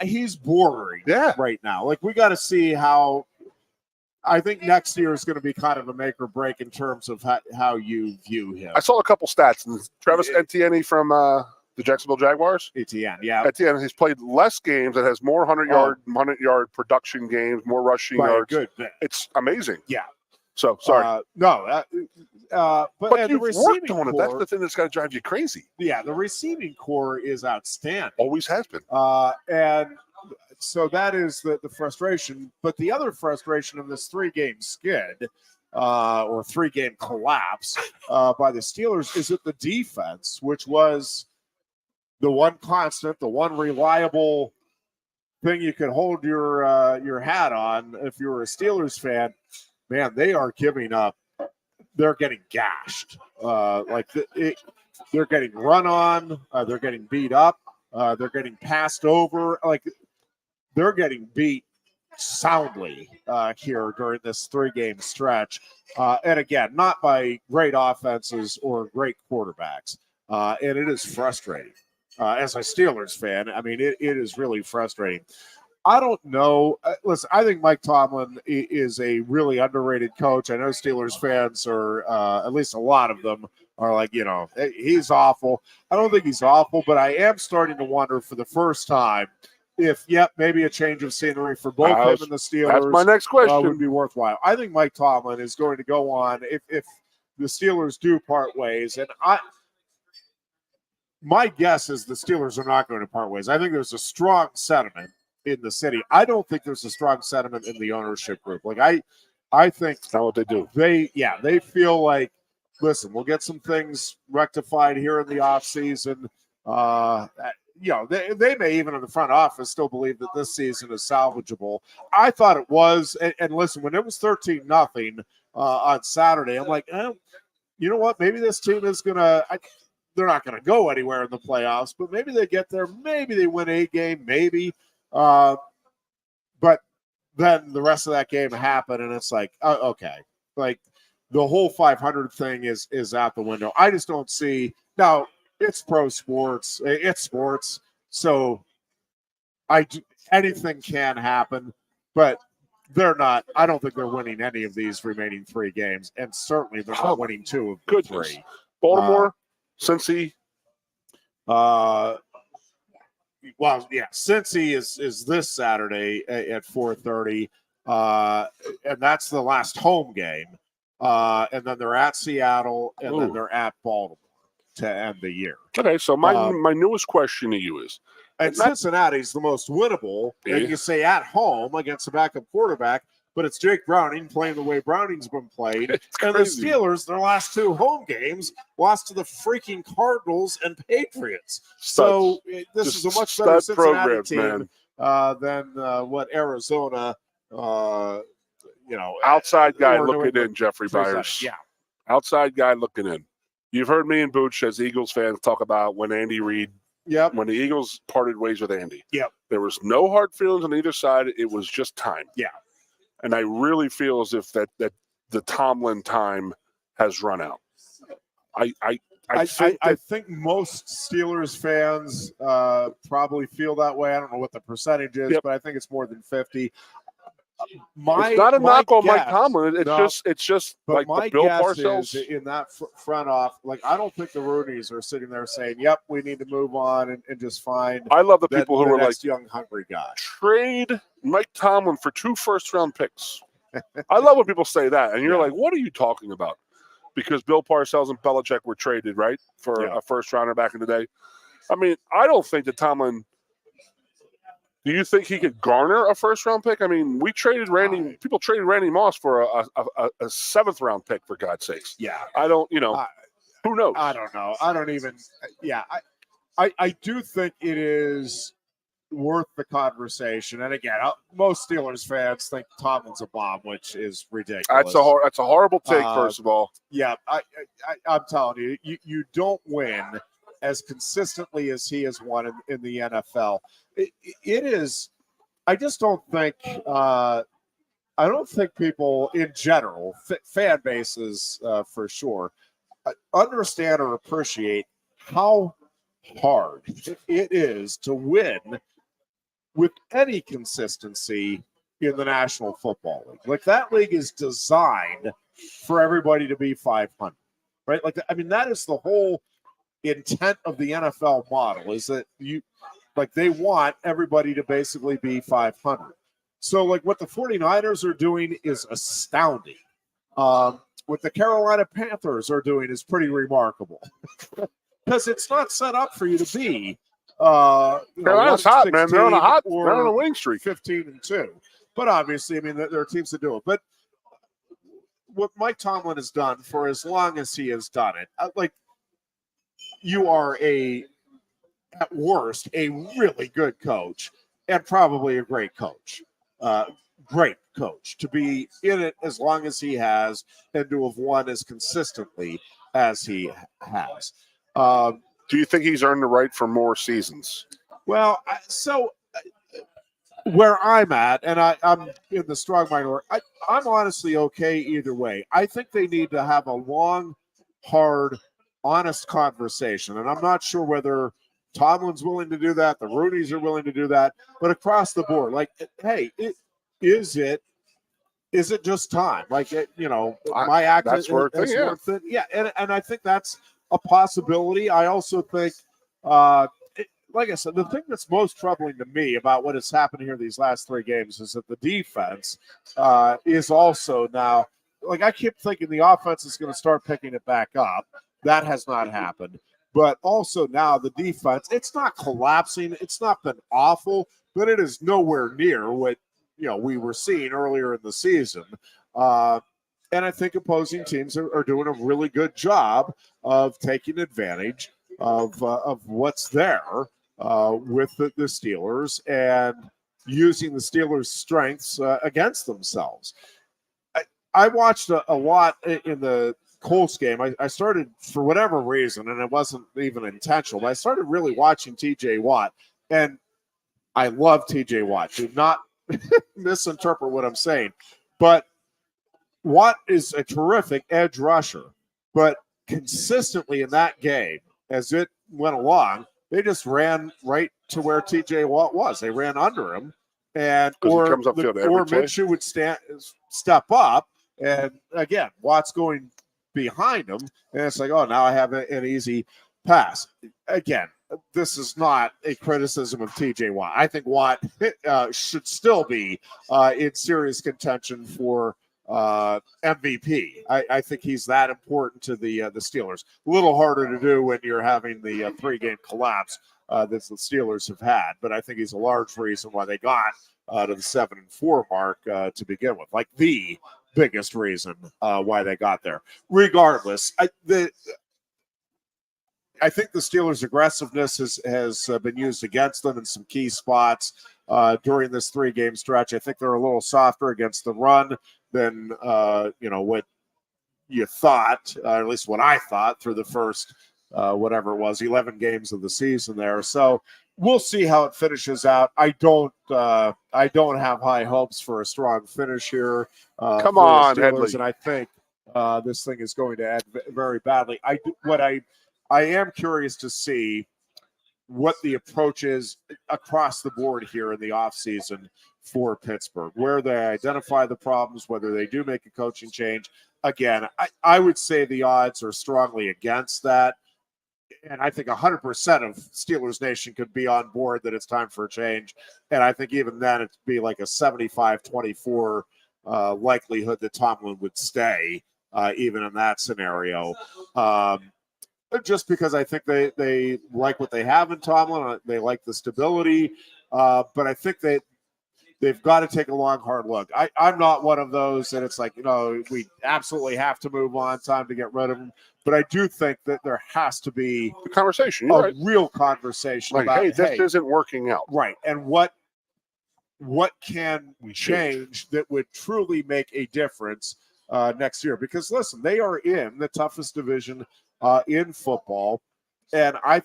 He's bordering right now. Like, we got to see how. I think next year is going to be kind of a make or break in terms of how you view him. I saw a couple stats. Travis Etienne from the Jacksonville Jaguars. Etienne, yeah. Etienne, he's played less games and has more 100-yard production games, more rushing yards. Good bit. It's amazing. Yeah. So, sorry. But you've worked on it. That's the thing that's got to drive you crazy. Yeah, the receiving core is outstanding. Always has been. And so that is the frustration. But the other frustration of this 3-game skid or 3-game collapse by the Steelers is that the defense, which was the one constant, the one reliable thing you could hold your hat on if you were a Steelers fan, man, they are giving up. They're getting gashed. They're getting run on. They're getting beat up. They're getting passed over. Like, they're getting beat soundly here during this 3-game stretch. And again, not by great offenses or great quarterbacks. And it is frustrating. As a Steelers fan, I mean, it is really frustrating. I don't know. Listen, I think Mike Tomlin is a really underrated coach. I know Steelers fans are, at least a lot of them, are like, he's awful. I don't think he's awful, but I am starting to wonder for the first time if, maybe a change of scenery for both him and the Steelers. That's my next question. Would be worthwhile. I think Mike Tomlin is going to go on if the Steelers do part ways, and my guess is the Steelers are not going to part ways. I think there's a strong sentiment in the city. I don't think there's a strong sentiment in the ownership group. Like, I think that's not what they do. They feel like, listen, we'll get some things rectified here in the offseason. They may even in the front office still believe that this season is salvageable. I thought it was, and listen, when it was 13-0 on Saturday, I'm like, you know what? Maybe this team is gonna. They're not going to go anywhere in the playoffs, but maybe they get there. Maybe they win a game, maybe. But then the rest of that game happened, and it's like, okay. Like, the whole 500 thing is out the window. I just don't see. Now, it's pro sports. It's sports. So anything can happen, but they're not. I don't think they're winning any of these remaining 3 games, and certainly they're not winning 2 of the 3. Baltimore. Cincy. Cincy is this Saturday at 4:30, and that's the last home game. And then they're at Seattle, and then they're at Baltimore to end the year. Okay, so my newest question to you is, and Cincinnati's the most winnable, and you say at home against a backup quarterback, but it's Jake Browning playing the way Browning's been played. And the crazy. Steelers, their last 2 home games, lost to the freaking Cardinals and Patriots. Studs. So this Just is a much better stud Cincinnati programs, team than what Arizona, outside guy or New looking England in, Jeffrey presented. Byers. Yeah. Outside guy looking in. You've heard me and Booch as Eagles fans talk about when Andy Reid, Yep. when the Eagles parted ways with Andy. Yep. There was no hard feelings on either side. It was just time. Yeah. And I really feel as if that the Tomlin time has run out. I think most Steelers fans probably feel that way. I don't know what the percentage is, but I think it's more than 50. It's not a knock on Mike Tomlin. It's just like my Bill guess Parcells is in that front off. Like, I don't think the Roonies are sitting there saying, "Yep, we need to move on and just find." I love the people who are like, young hungry guy. Trade Mike Tomlin for 2 first-round picks. I love when people say that, and you're like, "What are you talking about?" Because Bill Parcells and Belichick were traded, right, for a first-rounder back in the day. I mean, I don't think that Tomlin. Do you think he could garner a first-round pick? I mean, we traded Randy. People traded Randy Moss for a 7th-round pick, for God's sakes. Yeah, I don't. Who knows? I don't know. I don't even. Yeah, I do think it is worth the conversation. And again, most Steelers fans think Tomlin's a bomb, which is ridiculous. That's a horrible take. First of all, yeah, I'm telling you, you don't win as consistently as he has won in the NFL. It is. I just don't think. I don't think people in general, fan bases for sure, understand or appreciate how hard it is to win with any consistency in the National Football League. Like, that league is designed for everybody to be 500, right? Like, I mean, that is the whole intent of the NFL model, is that they want everybody to basically be 500. So, like, what the 49ers are doing is astounding. What the Carolina Panthers are doing is pretty remarkable. Because it's not set up for you to be Carolina's hot, man. They're on a winning streak. 15-2. But obviously, I mean, there are teams that do it. But what Mike Tomlin has done for as long as he has done it, like, you are at worst, a really good coach and probably a great coach. Great coach to be in it as long as he has and to have won as consistently as he has. Do you think he's earned the right for more seasons? Well, where I'm at, and I'm in the strong minority, I'm honestly okay either way. I think they need to have a long, hard, honest conversation, and I'm not sure whether Tomlin's willing to do that, the Roonies are willing to do that, but across the board, like, hey, is it just time? Like, my act that's worth it. Yeah. Worth it. Yeah, and I think that's a possibility. I also think, like I said, the thing that's most troubling to me about what has happened here these last 3 games is that the defense is also now, like, I keep thinking the offense is going to start picking it back up. That has not happened. But also now the defense, it's not collapsing. It's not been awful, but it is nowhere near what we were seeing earlier in the season. And I think opposing teams are doing a really good job of taking advantage of what's there with the Steelers and using the Steelers' strengths against themselves. I watched a lot in the Colts game. I started, for whatever reason, and it wasn't even intentional, but I started really watching T.J. Watt, and I love T.J. Watt. Do not misinterpret what I'm saying, but Watt is a terrific edge rusher, but consistently in that game, as it went along, they just ran right to where T.J. Watt was. They ran under him, and or Minshew would step up, and again, Watt's going behind him, and it's like, oh, now I have an easy pass. Again, this is not a criticism of T.J. Watt. I think Watt should still be in serious contention for MVP. I think he's that important to the Steelers. A little harder to do when you're having the 3-game collapse that the Steelers have had, but I think he's a large reason why they got to the 7-4 mark to begin with. Like the biggest reason why they got there. Regardless, I think the Steelers' aggressiveness has been used against them in some key spots during this 3-game stretch. I think they're a little softer against the run than what you thought, at least what I thought, through the first whatever it was, 11 games of the season there. So we'll see how it finishes out. I don't have high hopes for a strong finish here. Come on, Steelers, Headley. and I think this thing is going to end very badly. I am curious to see what the approach is across the board here in the offseason for Pittsburgh, where they identify the problems, whether they do make a coaching change. Again, I would say the odds are strongly against that. And I think 100% of Steelers Nation could be on board that it's time for a change. And I think even then it'd be like a 75-24 likelihood that Tomlin would stay, even in that scenario. Just because I think they like what they have in Tomlin. They like the stability. But I think they've got to take a long, hard look. I'm not one of those that it's like, we absolutely have to move on, time to get rid of them. But I do think that there has to be the conversation, real conversation like, about, hey, this isn't working out. Right. And what can we change that would truly make a difference next year? Because, listen, they are in the toughest division in football. And I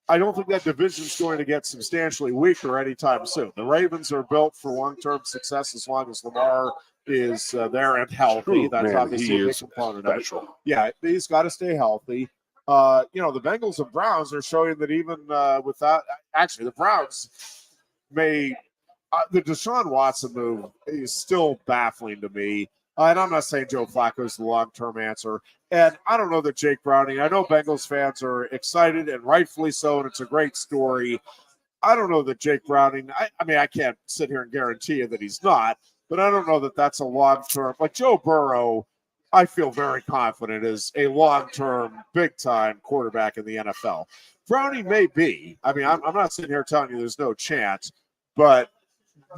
don't think that division is going to get substantially weaker anytime soon. The Ravens are built for long-term success as long as Lamar is there and healthy. That's obviously a big component of it. Yeah, he's got to stay healthy. The Bengals and Browns are showing that even without – actually, the Browns may the Deshaun Watson move is still baffling to me. And I'm not saying Joe Flacco is the long-term answer. And I don't know that Jake Browning, I know Bengals fans are excited and rightfully so, and it's a great story. I don't know that Jake Browning, I can't sit here and guarantee you that he's not, but I don't know that that's a long-term. Like Joe Burrow, I feel very confident is a long-term, big-time quarterback in the NFL. Browning may be. I'm not sitting here telling you there's no chance, but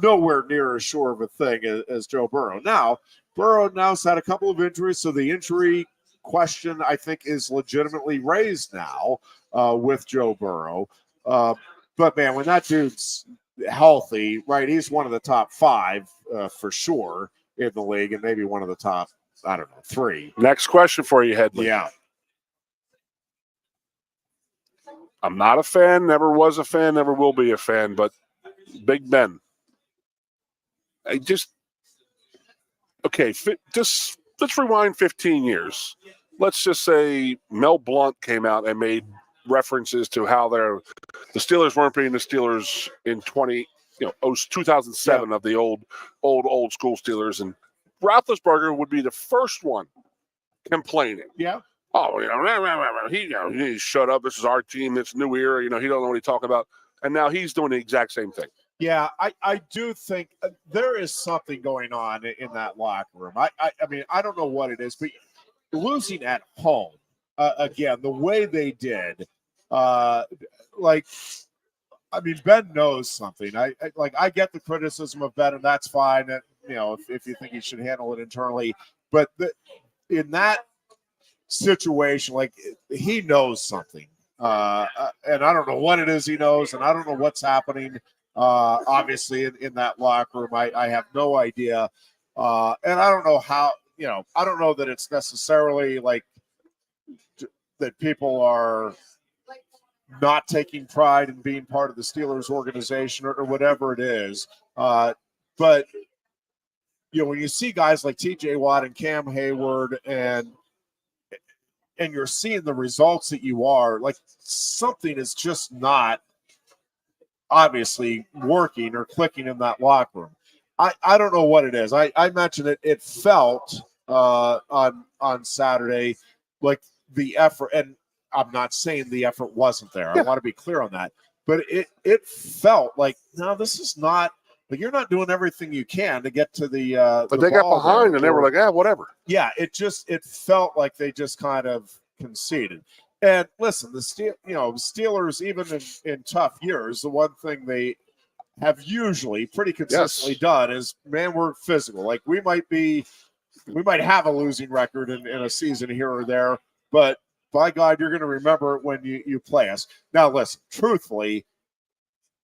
nowhere near as sure of a thing as Joe Burrow. Now, Burrow now's had a couple of injuries, so the injury question, I think, is legitimately raised now with Joe Burrow. But, man, when that dude's healthy, right, he's one of the top 5 for sure in the league and maybe one of the top, 3. Next question for you, Headley. Yeah. I'm not a fan, never was a fan, never will be a fan, but Big Ben. Let's rewind 15 years. Let's just say Mel Blount came out and made references to how the Steelers weren't being the Steelers in 2007 of the old school Steelers, and Roethlisberger would be the first one complaining. Yeah. Oh, he shut up. This is our team. It's new era. He don't know what he's talking about. And now he's doing the exact same thing. Yeah, I do think there is something going on in that locker room. I don't know what it is, but losing at home, again, the way they did, Ben knows something. I get the criticism of Ben, and that's fine. And, if you think he should handle it internally, but in that situation, he knows something, and I don't know what it is he knows, and I don't know what's happening. Obviously, in that locker room, I have no idea, and I don't know how. I don't know that it's necessarily that people are not taking pride in being part of the Steelers organization or whatever it is. But when you see guys like T.J. Watt and Cam Hayward, and you're seeing the results that you are, something is just not obviously working or clicking in that locker room. I don't know what it is. I mentioned it felt on Saturday like the effort, and I'm not saying the effort wasn't there. I want to be clear on that. But it felt like, no, this is not, you're not doing everything you can to get to the but they got behind and they were like, whatever. Yeah, it felt like they just kind of conceded. And listen, the Steelers, even in tough years, the one thing have usually pretty consistently done is, man, we're physical. Like we might have a losing record in a season here or there, but by God, you're going to remember it when you play us. Now, listen, truthfully,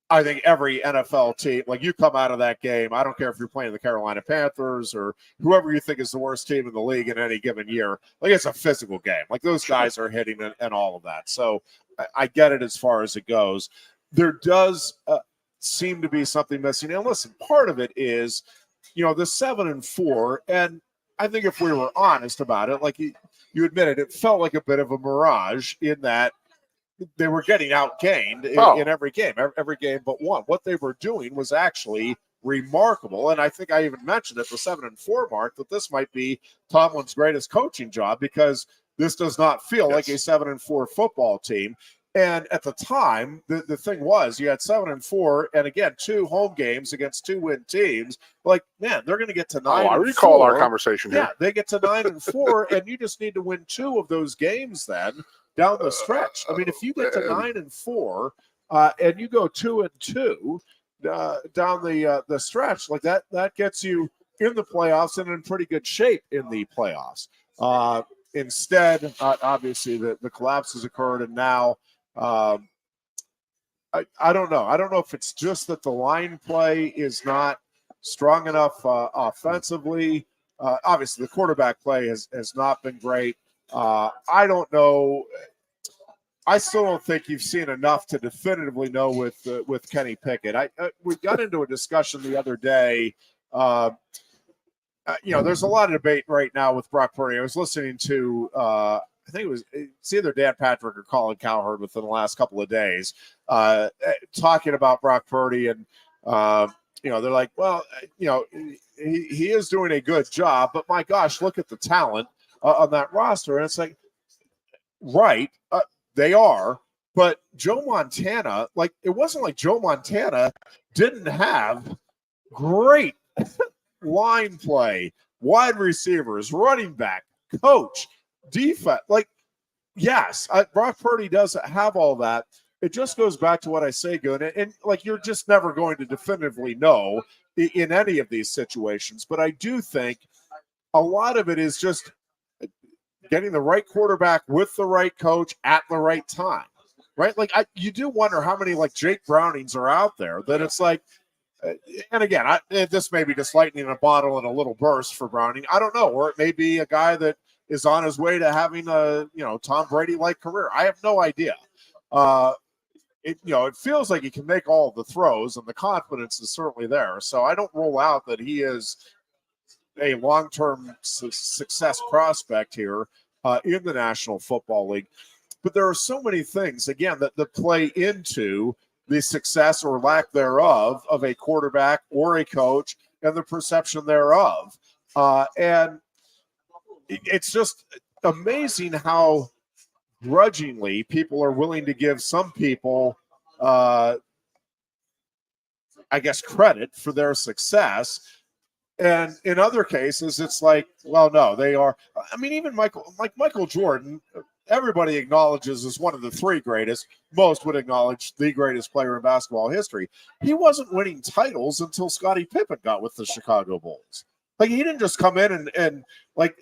I think every NFL team, like you come out of that game, I don't care if you're playing the Carolina Panthers or whoever you think is the worst team in the league in any given year, like it's a physical game. Like those guys are hitting and all of that. So I get it as far as it goes. There does seem to be something missing. And listen, part of it is, the 7-4, and I think if we were honest about it, like you admitted, it felt like a bit of a mirage in that they were getting outgained in every game but one. What they were doing was actually remarkable. And I think I even mentioned at the 7-4 mark that this might be Tomlin's greatest coaching job, because this does not feel like a 7-4 football team. And at the time, the thing was, you had 7-4, and again, 2 home games against 2 win teams. Like, man, they're going to get to 9. I recall our conversation here. Yeah, they get to 9-4, and you just need to win 2 of those games then down the stretch. I mean, if you get to 9-4, and you go 2-2 down the stretch, like that gets you in the playoffs and in pretty good shape in the playoffs. Instead, obviously, the collapse has occurred, and now. I don't know. I don't know if it's just that the line play is not strong enough offensively. Obviously, the quarterback play has not been great. I don't know. I still don't think you've seen enough to definitively know with Kenny Pickett. We got into a discussion the other day. There's a lot of debate right now with Brock Purdy. I was listening to I think it's either Dan Patrick or Colin Cowherd within the last couple of days, talking about Brock Purdy, and they're like, well, he is doing a good job, but my gosh, look at the talent on that roster, and it's like, right, they are, but Joe Montana, like it wasn't like Joe Montana didn't have great line play, wide receivers, running back, coach, defense. Like, yes, Brock Purdy does have all that. It just goes back to what I say, Goon, and like you're just never going to definitively know in any of these situations. But I do think a lot of it is just getting the right quarterback with the right coach at the right time, right? Like you do wonder how many like Jake Brownings are out there that it's like. And again, this may be just lightning in a bottle and a little burst for Browning. I don't know. Or it may be a guy that is on his way to having a, Tom Brady-like career. I have no idea. It feels like he can make all the throws, and the confidence is certainly there. So I don't rule out that he is a long-term success prospect here in the National Football League. But there are so many things, again, that play into the success or lack thereof of a quarterback or a coach and the perception thereof. And it's just amazing how grudgingly people are willing to give some people, I guess, credit for their success. And in other cases, it's like, well, no, they are. I mean, even Michael Jordan, everybody acknowledges as one of the 3 greatest. Most would acknowledge the greatest player in basketball history. He wasn't winning titles until Scottie Pippen got with the Chicago Bulls. Like, he didn't just come in and like,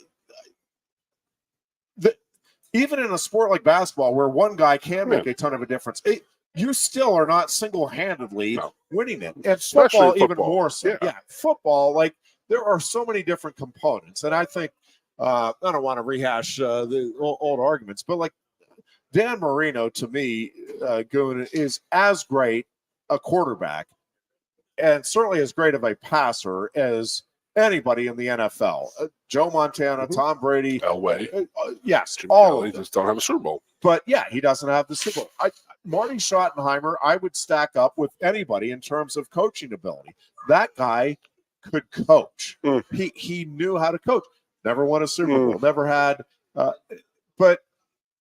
even in a sport like basketball where one guy can make a ton of a difference, you still are not single-handedly winning it. And football, even more so. Yeah, football, like, there are so many different components. And I think, I don't want to rehash the old arguments, but like Dan Marino, to me, Goon, is as great a quarterback and certainly as great of a passer as anybody in the NFL. Joe Montana, Tom Brady. Elway. Yes, Jim all Kelly of them. just don't have a Super Bowl. But, yeah, he doesn't have the Super Bowl. Marty Schottenheimer, I would stack up with anybody in terms of coaching ability. That guy could coach. He knew how to coach. Never won a Super Bowl. Never had. But,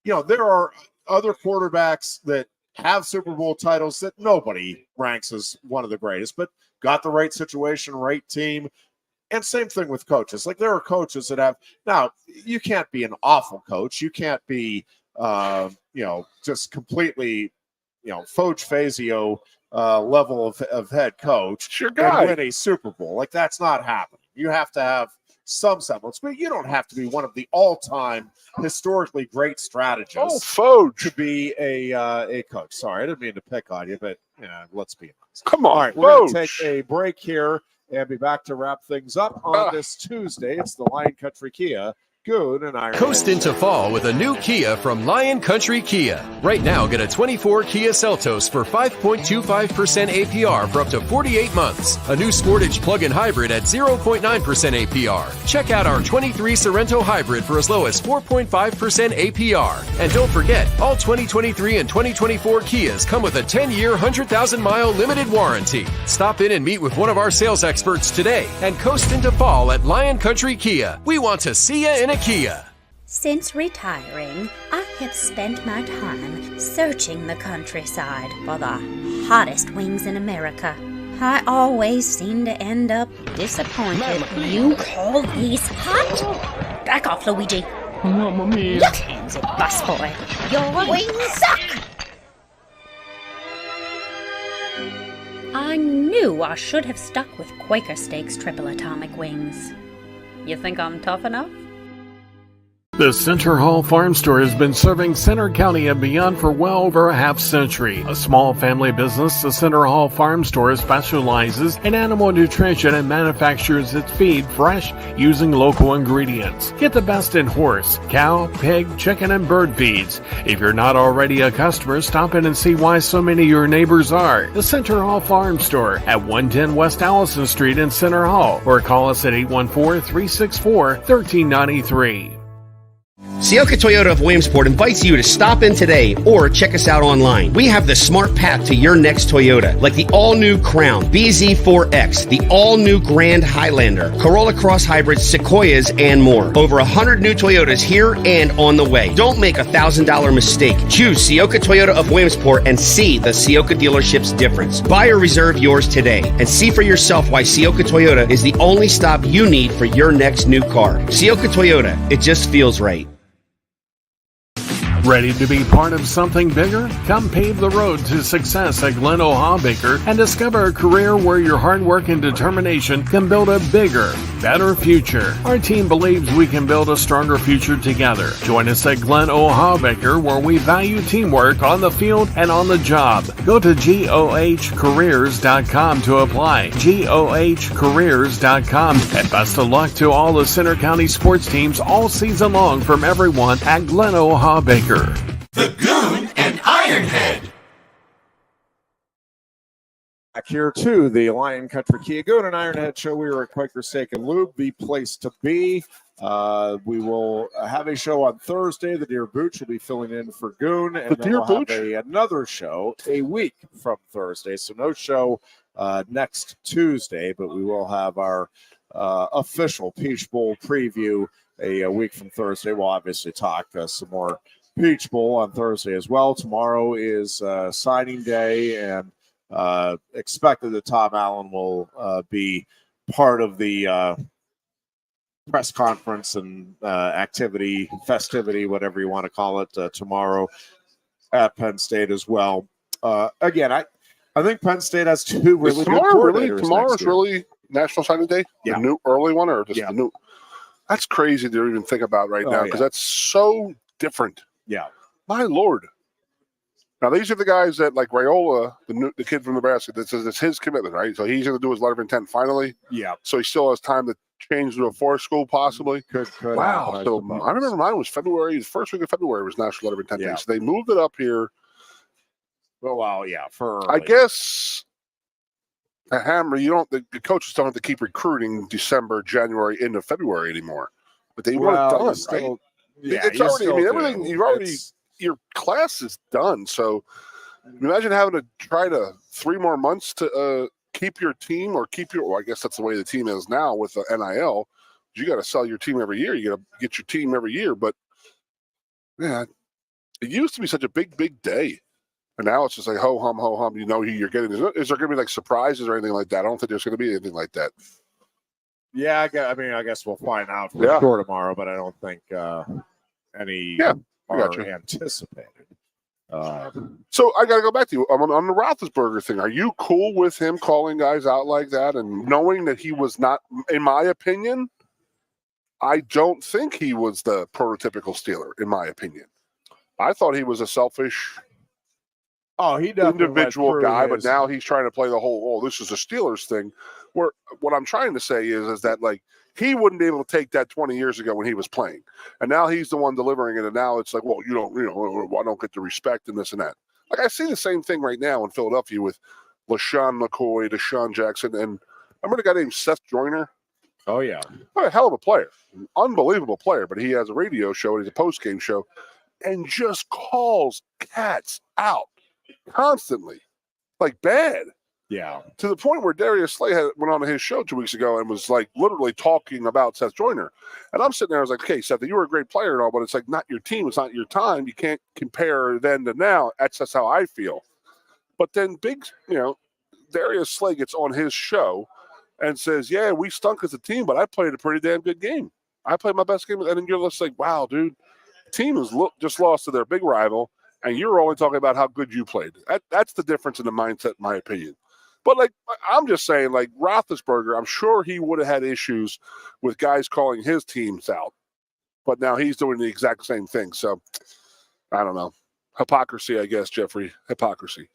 there are other quarterbacks that have Super Bowl titles that nobody ranks as one of the greatest, but got the right situation, right team. And same thing with coaches. Like, there are coaches that have. Now, you can't be an awful coach. You can't be, just completely, Foch Fazio level of head coach It's your guy. and win a Super Bowl. Like, that's not happening. You have to have some semblance, but you don't have to be one of the all-time historically great strategists to be a coach. Sorry, I didn't mean to pick on you, but let's be honest. Come on, all right, we're going to take a break here and be back to wrap things up on this Tuesday. It's the Lion Country Kia Goon and Ironhead. Coast into fall with a new Kia from Lion Country Kia. Right now, get a 24 Kia Seltos for 5.25% APR for up to 48 months. A new Sportage plug-in hybrid at 0.9% APR. Check out our 23 Sorento hybrid for as low as 4.5% APR. And don't forget, all 2023 and 2024 Kias come with a 10-year, 100,000-mile limited warranty. Stop in and meet with one of our sales experts today and coast into fall at Lion Country Kia. We want to see you in a Kia. Since retiring, I have spent my time searching the countryside for the hottest wings in America. I always seem to end up disappointed. You call these hot? Back off, Luigi. Mamma mia. Your hands it, busboy. Your wings suck! I knew I should have stuck with Quaker Steak's triple atomic wings. You think I'm tough enough? The Center Hall Farm Store has been serving Center County and beyond for well over a half century. A small family business, the Center Hall Farm Store specializes in animal nutrition and manufactures its feed fresh using local ingredients. Get the best in horse, cow, pig, chicken, and bird feeds. If you're not already a customer, stop in and see why so many of your neighbors are. The Center Hall Farm Store at 110 West Allison Street in Center Hall, or call us at 814-364-1393. Sioka Toyota of Williamsport invites you to stop in today or check us out online. We have the smart path to your next Toyota, like the all-new Crown, BZ4X, the all-new Grand Highlander, Corolla Cross Hybrids, Sequoias, and more. Over 100 new Toyotas here and on the way. Don't make a $1,000 mistake. Choose Sioka Toyota of Williamsport and see the Sioka dealership's difference. Buy or reserve yours today and see for yourself why Sioka Toyota is the only stop you need for your next new car. Sioka Toyota, it just feels right. Ready to be part of something bigger? Come pave the road to success at Glen Baker and discover a career where your hard work and determination can build a bigger, better future. Our team believes we can build a stronger future together. Join us at Glen Baker, where we value teamwork on the field and on the job. Go to GOHcareers.com to apply. GOHcareers.com. And best of luck to all the Center County sports teams all season long from everyone at Glen Baker. The Goon and Ironhead. Back here to the Lion Country Kia Goon and Ironhead show. We are at Quaker Steak and Lube, the place to be. We will have a show on Thursday. The Deer Booch will be filling in for Goon, and then we'll have another show a week from Thursday. So no show next Tuesday, but we will have our official Peach Bowl preview a week from Thursday. We'll obviously talk some more Peach Bowl on Thursday as well. Tomorrow is signing day, and expected that Tom Allen will be part of the press conference and festivity, whatever you want to call it, tomorrow at Penn State as well. Again, I think Penn State has two really good coordinators. Tomorrow's really National Signing Day? Yeah. The new early one, or just the new? That's crazy to even think about right now, because that's so different. Yeah. My Lord. Now, these are the guys that, like Raiola, the kid from Nebraska, that says it's his commitment, right? So he's going to do his letter of intent finally. Yeah. So he still has time to change to a forest school, possibly. Could wow. So I remember mine was February. The first week of February was National Letter of Intent Day. So they moved it up here. Well, for I guess a hammer. The coaches don't have to keep recruiting December, January, into February anymore. But they want it done, right? Yeah, it's already. Everything you've already. Your class is done. So imagine having to try to 3 more months to keep your team or keep your. Well, I guess that's the way the team is now with the NIL. You got to sell your team every year. You got to get your team every year. But yeah, it used to be such a big day, and now it's just like ho hum. You know who you're getting. Is there going to be like surprises or anything like that? I don't think there's going to be anything like that. Yeah, I guess we'll find out for sure tomorrow, but I don't think any are anticipated. So I got to go back to you on the Roethlisberger thing. Are you cool with him calling guys out like that and knowing that he was not, in my opinion, I don't think he was the prototypical Steeler, in my opinion. I thought he was a selfish he definitely individual guy, but now he's trying to play the whole, this is a Steelers thing. Where what I'm trying to say is that, like, he wouldn't be able to take that 20 years ago when he was playing. And now he's the one delivering it. And now it's like, well, I don't get the respect and this and that. Like, I see the same thing right now in Philadelphia with LaShawn McCoy, Deshaun Jackson, and remember the guy named Seth Joyner? Oh, yeah. What a hell of a player. Unbelievable player. But he has a radio show and he's a post-game show and just calls cats out constantly. Like, bad. Yeah. To the point where Darius Slay went on his show 2 weeks ago and was like literally talking about Seth Joyner. And I'm sitting there, I was like, okay, Seth, you were a great player and all, but it's like not your team, it's not your time. You can't compare then to now. That's how I feel. But then Darius Slay gets on his show and says, yeah, we stunk as a team, but I played a pretty damn good game. I played my best game. And then you're just like, wow, dude, the team has just lost to their big rival, and you're only talking about how good you played. That's the difference in the mindset, in my opinion. But, like, I'm just saying, like, Roethlisberger, I'm sure he would have had issues with guys calling his teams out. But now he's doing the exact same thing. So, I don't know. Hypocrisy, I guess, Jeffrey. Hypocrisy.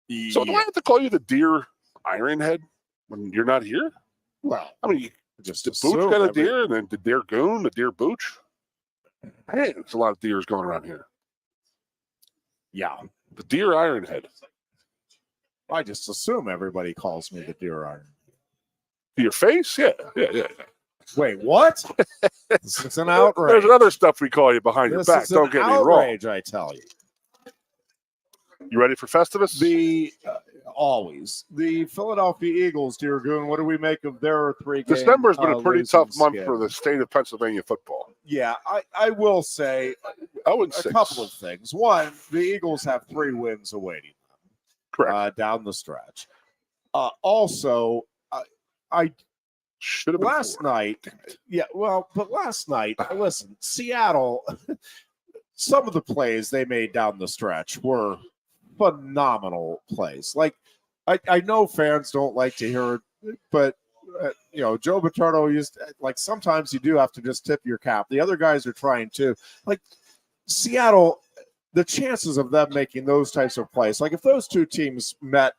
Yeah. So do I have to call you the Deer Ironhead when you're not here? Well, I mean, just the Booch got a deer, and then the Deer Goon, the Deer Booch. Man, there's a lot of deers going around here. Yeah. The Deer Ironhead. I just assume everybody calls me the Deer Iron. To your face? Yeah. Wait, what? This is an outrage. There's other stuff we call you behind your back. Don't get me wrong. Outrage, I tell you. You ready for Festivus? Always. The Philadelphia Eagles, Dear Goon, what do we make of their 3 games? December's been a pretty tough month for the state of Pennsylvania football. Yeah, I will say a couple of things. One, the Eagles have 3 wins awaiting them. Correct. Down the stretch. Also, I should have been last night. Yeah, well, but last night, listen, Seattle, some of the plays they made down the stretch were phenomenal plays. Like, I know fans don't like to hear it, but Joe Paterno used, like, sometimes you do have to just tip your cap. The other guys are trying to, like, Seattle. The chances of them making those types of plays, like if those 2 teams met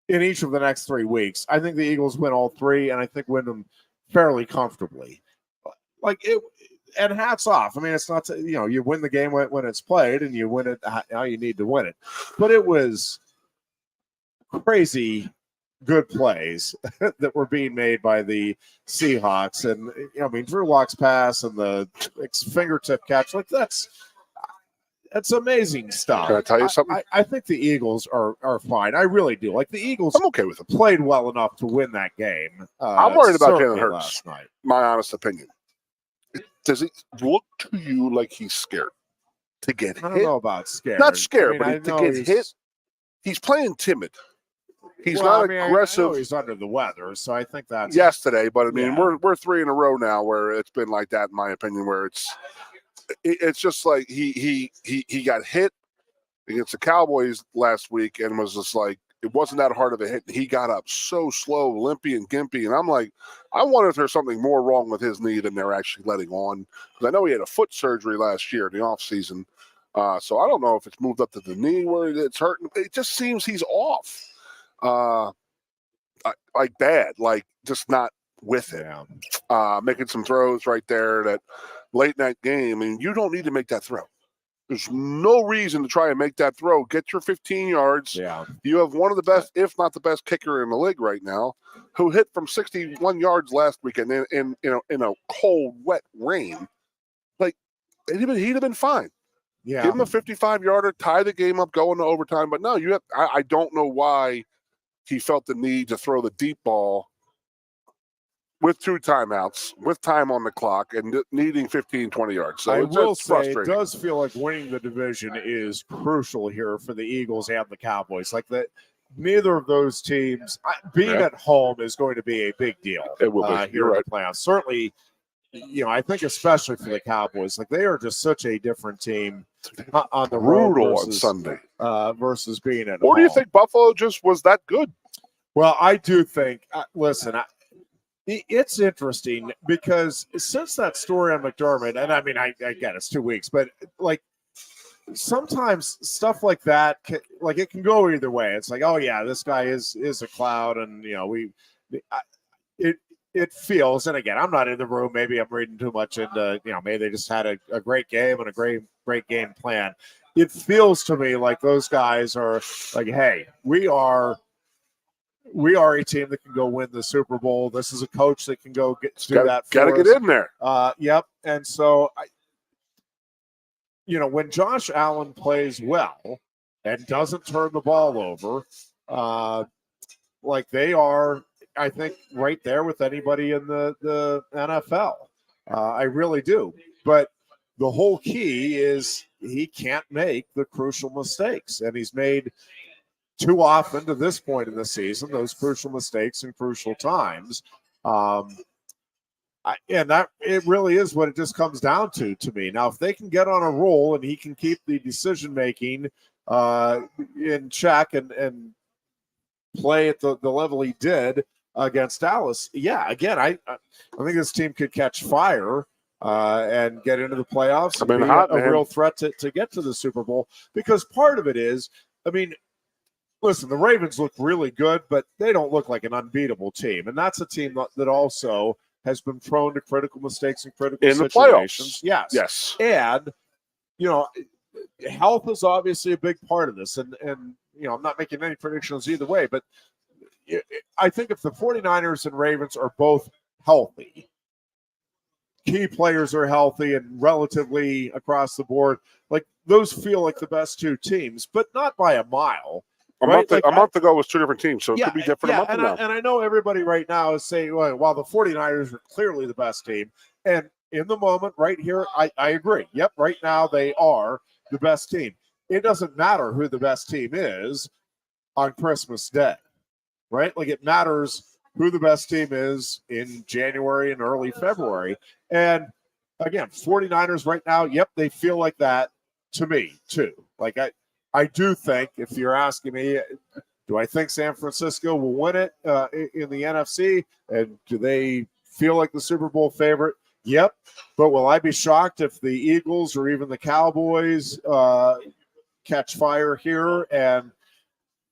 in each of the next 3 weeks, I think the Eagles win all 3, and I think win them fairly comfortably. Like it, and hats off. I mean, it's not you win the game when it's played, and you win it how you need to win it. But it was crazy good plays that were being made by the Seahawks, and I mean Drew Lock's pass and the fingertip catch, like that's amazing stuff. Can I tell you something? I think the Eagles are fine. I really do. Like the Eagles, I'm okay with them. Played well enough to win that game. I'm worried about Jalen Hurts last night. My honest opinion. Does it look to you like he's scared to get hit? I don't know about scared. Not scared, but to get hit. He's playing timid. He's not aggressive. I know he's under the weather, so I think that's yesterday. But I mean, we're 3 in a row now where it's been like that, in my opinion. Where it's just like he got hit against the Cowboys last week and was just like, it wasn't that hard of a hit. He got up so slow, limpy and gimpy. And I'm like, I wonder if there's something more wrong with his knee than they're actually letting on. Because I know he had a foot surgery last year in the offseason. So I don't know if it's moved up to the knee where it's hurting. It just seems he's off. Like bad, like just not with it. Making some throws right there that late night game. I mean, you don't need to make that throw. There's no reason to try and make that throw. Get your 15 yards. Yeah. You have one of the best, if not the best, kicker in the league right now, who hit from 61 yards last weekend in a cold, wet rain. Like, he'd have been fine. Yeah. Give him a 55-yarder, tie the game up, go into overtime. But no, I don't know why he felt the need to throw the deep ball with 2 timeouts, with time on the clock, and needing 15, 20 yards. So I will say it does feel like winning the division is crucial here for the Eagles and the Cowboys. Like that, neither of those teams being at home is going to be a big deal. It will be here in the playoffs. Certainly, I think especially for the Cowboys, like they are just such a different team on the road brutal versus, on Sunday versus being at Or do you home. think Buffalo just was that good? Well, I do think. Listen, it's interesting because since that story on McDermott, and I mean, I get it's 2 weeks, but like sometimes stuff like that, like it can go either way. It's like, oh yeah, this guy is a cloud, and it feels. And again, I'm not in the room. Maybe I'm reading too much into, maybe they just had a great game and a great game plan. It feels to me like those guys are like, hey, we are a team that can go win the Super Bowl. This is a coach that can go do that for us. Got to get in there. Yep. And so, when Josh Allen plays well and doesn't turn the ball over, like they are, I think, right there with anybody in the NFL. I really do. But the whole key is he can't make the crucial mistakes. And he's made too often to this point in the season those crucial mistakes in crucial times. And that it really is what it just comes down to me. Now, if they can get on a roll and he can keep the decision making in check and play at the level he did against Dallas, yeah, again, I think this team could catch fire and get into the playoffs and be a real threat to get to the Super Bowl. Because part of it is, I mean, listen, the Ravens look really good, but they don't look like an unbeatable team. And that's a team that also has been prone to critical mistakes and critical situations. The playoffs. Yes. And, health is obviously a big part of this. And I'm not making any predictions either way, but I think if the 49ers and Ravens are both healthy, key players are healthy and relatively across the board, like those feel like the best two teams, but not by a mile. A month ago it was two different teams, so it could be different a month from now. And I know everybody right now is saying, well, the 49ers are clearly the best team. And in the moment right here, I agree. Yep, right now they are the best team. It doesn't matter who the best team is on Christmas Day, right? Like it matters who the best team is in January and early February. And again, 49ers right now, yep, they feel like that to me too. Like I do think, if you're asking me, do I think San Francisco will win it in the NFC? And do they feel like the Super Bowl favorite? Yep. But will I be shocked if the Eagles or even the Cowboys catch fire here and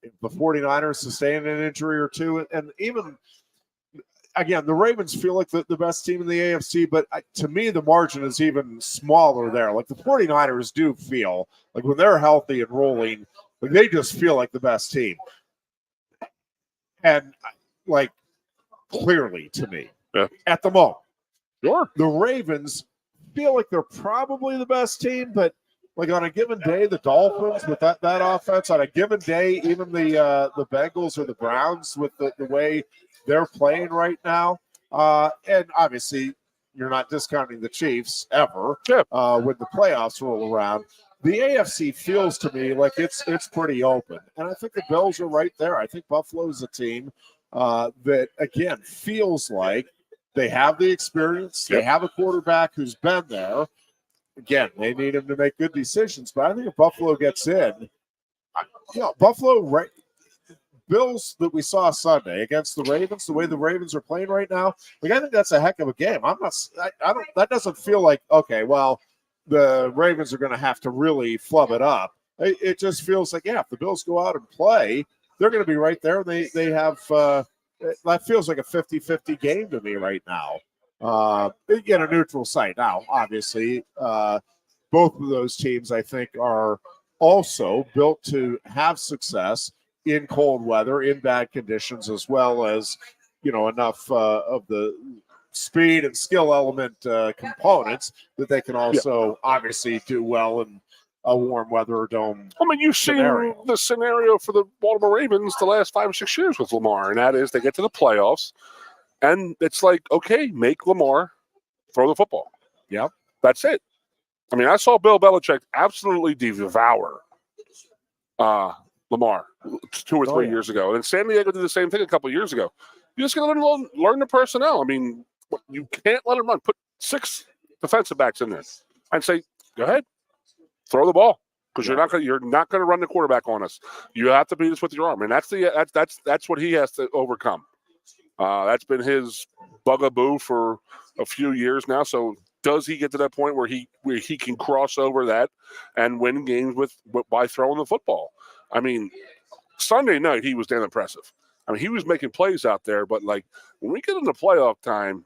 if the 49ers sustain an injury or two? And even, again, the Ravens feel like the best team in the AFC, but to me, the margin is even smaller there. Like the 49ers do feel like when they're healthy and rolling, like they just feel like the best team. And like clearly to me at the moment, the Ravens feel like they're probably the best team, but like on a given day, the Dolphins with that offense, on a given day, even the Bengals or the Browns with the way they're playing right now. And obviously, you're not discounting the Chiefs ever when the playoffs roll around. The AFC feels to me like it's pretty open. And I think the Bills are right there. I think Buffalo's a team that, again, feels like they have the experience. They have a quarterback who's been there. Again, they need him to make good decisions. But I think if Buffalo gets in, Buffalo Bills that we saw Sunday against the Ravens, the way the Ravens are playing right now, like I think that's a heck of a game. That doesn't feel like, okay, well, the Ravens are going to have to really flub it up. It just feels like, if the Bills go out and play, they're going to be right there. They have that feels like a 50-50 game to me right now. Again, a neutral site. Now, obviously, both of those teams, I think, are also built to have success in cold weather, in bad conditions, as well as, enough of the speed and skill element components that they can also obviously do well in a warm weather dome. I mean, you've seen the scenario for the Baltimore Ravens the last 5 or 6 years with Lamar, and that is they get to the playoffs, and it's like, okay, make Lamar throw the football. Yep. That's it. I mean, I saw Bill Belichick absolutely devour Lamar 2 or 3 years ago. And San Diego did the same thing a couple of years ago. You just got to learn the personnel. I mean, you can't let him run. Put 6 defensive backs in there and say, go ahead. throw the ball. Because you're not gonna run the quarterback on us. You have to beat us with your arm, and that's what he has to overcome. That's been his bugaboo for a few years now. So does he get to that point where he can cross over that and win games by throwing the football? I mean, Sunday night he was damn impressive. I mean, he was making plays out there, but like when we get into playoff time,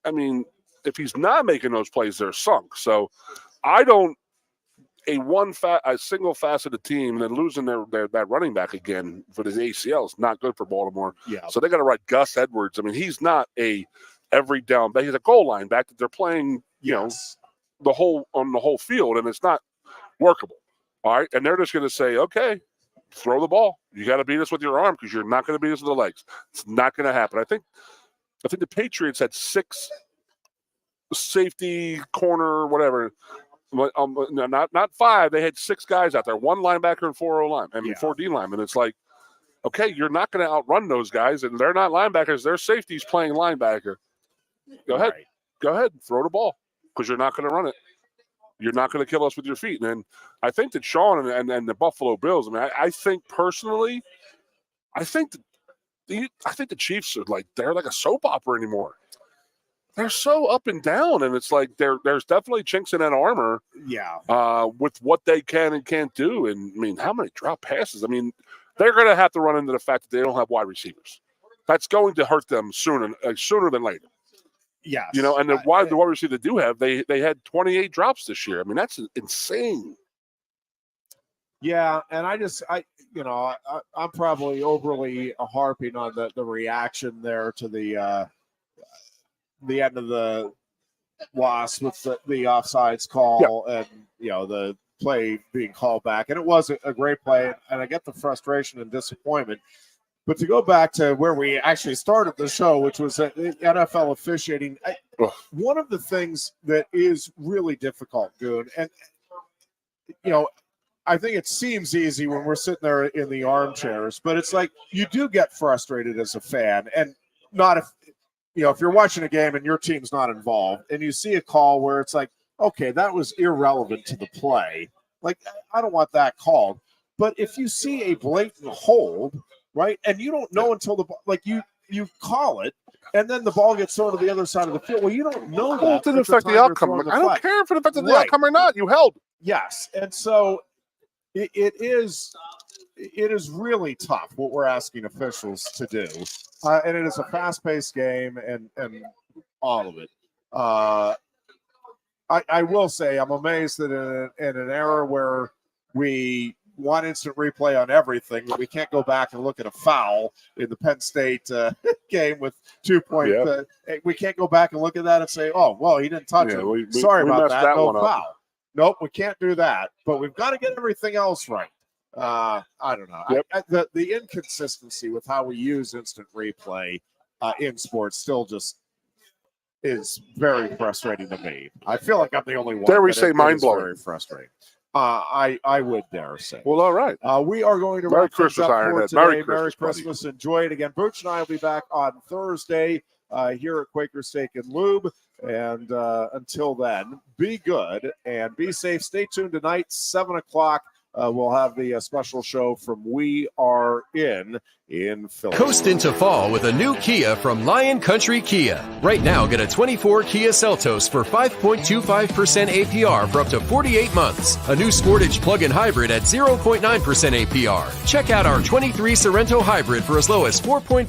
I mean, if he's not making those plays, they're sunk. So I don't. A single faceted team and then losing that running back again for his ACL is not good for Baltimore. Yeah. So they got to write Gus Edwards. I mean, he's not a every down back. He's a goal line back that they're playing, on the whole field, and it's not workable. All right. And they're just going to say, okay, throw the ball. You got to beat us with your arm because you're not going to beat us with the legs. It's not going to happen. I think the Patriots had 6 safety, corner, whatever. Not 5. They had 6 guys out there, 1 linebacker and 4 O-line. I mean, 4 D linemen. It's like, okay, you're not going to outrun those guys, and they're not linebackers. They're safeties playing linebacker. Go ahead. Right. Go ahead. Throw the ball because you're not going to run it. You're not going to kill us with your feet. And I think that Sean and the Buffalo Bills, I mean, I think personally, I think the Chiefs are they're like a soap opera anymore. They're so up and down, and it's like there's definitely chinks in that armor. Yeah. With what they can and can't do, and I mean, how many drop passes? I mean, they're going to have to run into the fact that they don't have wide receivers. That's going to hurt them sooner than later. Yes. And the wide receiver they do have, they had 28 drops this year. I mean, that's insane. Yeah, and I'm probably overly harping on the reaction there to the end of the loss with the offsides call and the play being called back, and it was a great play, and I get the frustration and disappointment. But to go back to where we actually started the show, which was the NFL officiating, one of the things that is really difficult, Goon, and I think it seems easy when we're sitting there in the armchairs, but it's like you do get frustrated as a fan, and not if you're watching a game and your team's not involved and you see a call where it's like, okay, that was irrelevant to the play. Like, I don't want that called. But if you see a blatant hold, right, and you don't know until you call it, and then the ball gets thrown to the other side of the field. Well, you don't know that. Well, it didn't affect the outcome. I don't care if it affected the outcome or not. You held. Yes. And so it is really tough what we're asking officials to do. And it is a fast-paced game and all of it. I will say I'm amazed that in an era where we want instant replay on everything, that we can't go back and look at a foul in the Penn State game with 2 points. We can't go back and look at that and say, oh, well, he didn't touch it. Sorry about that. No foul. Nope, we can't do that. But we've got to get everything else right. I don't know. Yep. The inconsistency with how we use instant replay in sports still just is very frustrating to me. I feel like I'm the only one. Dare we say mind-blowing? Very frustrating. I would dare say. Well, all right. We are going to Merry wrap things Christmas, up for Ironhead. today. Merry Christmas. Enjoy it again. Booch and I will be back on Thursday here at Quaker Steak and Lube. And until then, be good and be safe. Stay tuned tonight, 7 o'clock. We'll have the special show from We Are in Philly. Coast into fall with a new Kia from Lion Country Kia. Right now, get a 24 Kia Seltos for 5.25% APR for up to 48 months. A new Sportage plug-in hybrid at 0.9% APR. Check out our 23 Sorrento hybrid for as low as 4.5%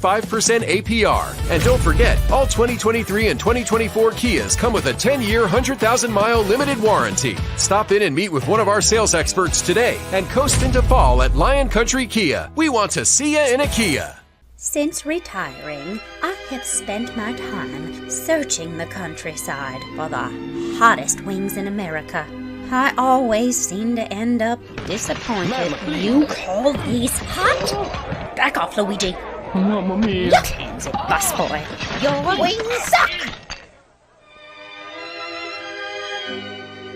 APR. And don't forget, all 2023 and 2024 Kias come with a 10-year, 100,000-mile limited warranty. Stop in and meet with one of our sales experts today and coast into fall at Lion Country Kia. We want to see you in a Kia. Since retiring, I have spent my time searching the countryside for the hottest wings in America. I always seem to end up disappointed. You call these hot? Back off, Luigi. Mamma mia. Look, hands it, busboy. Your wings suck!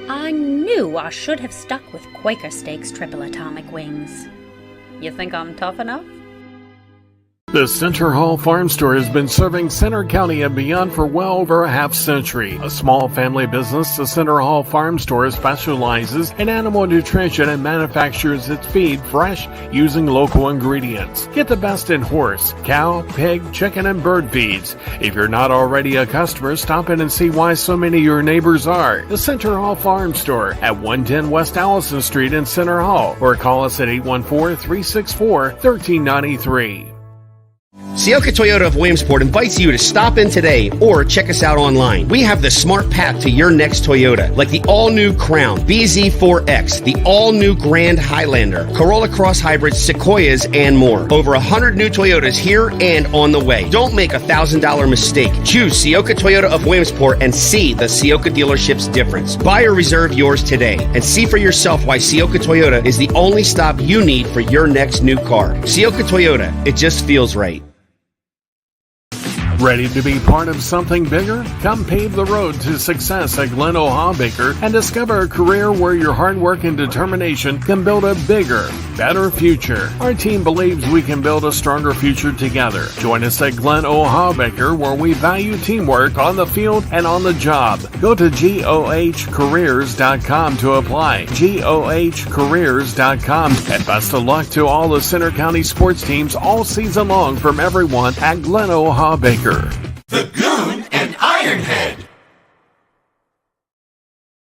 I knew I should have stuck with Quaker Steak's triple atomic wings. You think I'm tough enough? The Center Hall Farm Store has been serving Center County and beyond for well over a half century. A small family business, the Center Hall Farm Store specializes in animal nutrition and manufactures its feed fresh using local ingredients. Get the best in horse, cow, pig, chicken, and bird feeds. If you're not already a customer, stop in and see why so many of your neighbors are. The Center Hall Farm Store at 110 West Allison Street in Center Hall, or call us at 814-364-1393. Sioka Toyota of Williamsport invites you to stop in today or check us out online. We have the smart path to your next Toyota, like the all-new Crown, BZ4X, the all-new Grand Highlander, Corolla Cross Hybrids, Sequoias, and more. Over 100 new Toyotas here and on the way. Don't make a $1,000 mistake. Choose Sioka Toyota of Williamsport and see the Sioka dealership's difference. Buy or reserve yours today and see for yourself why Sioka Toyota is the only stop you need for your next new car. Sioka Toyota, it just feels right. Ready to be part of something bigger? Come pave the road to success at Glen Baker and discover a career where your hard work and determination can build a bigger, better future. Our team believes we can build a stronger future together. Join us at Glen Baker, where we value teamwork on the field and on the job. Go to GOHcareers.com to apply. GOHcareers.com. And best of luck to all the Center County sports teams all season long from everyone at Glen Baker. The Goon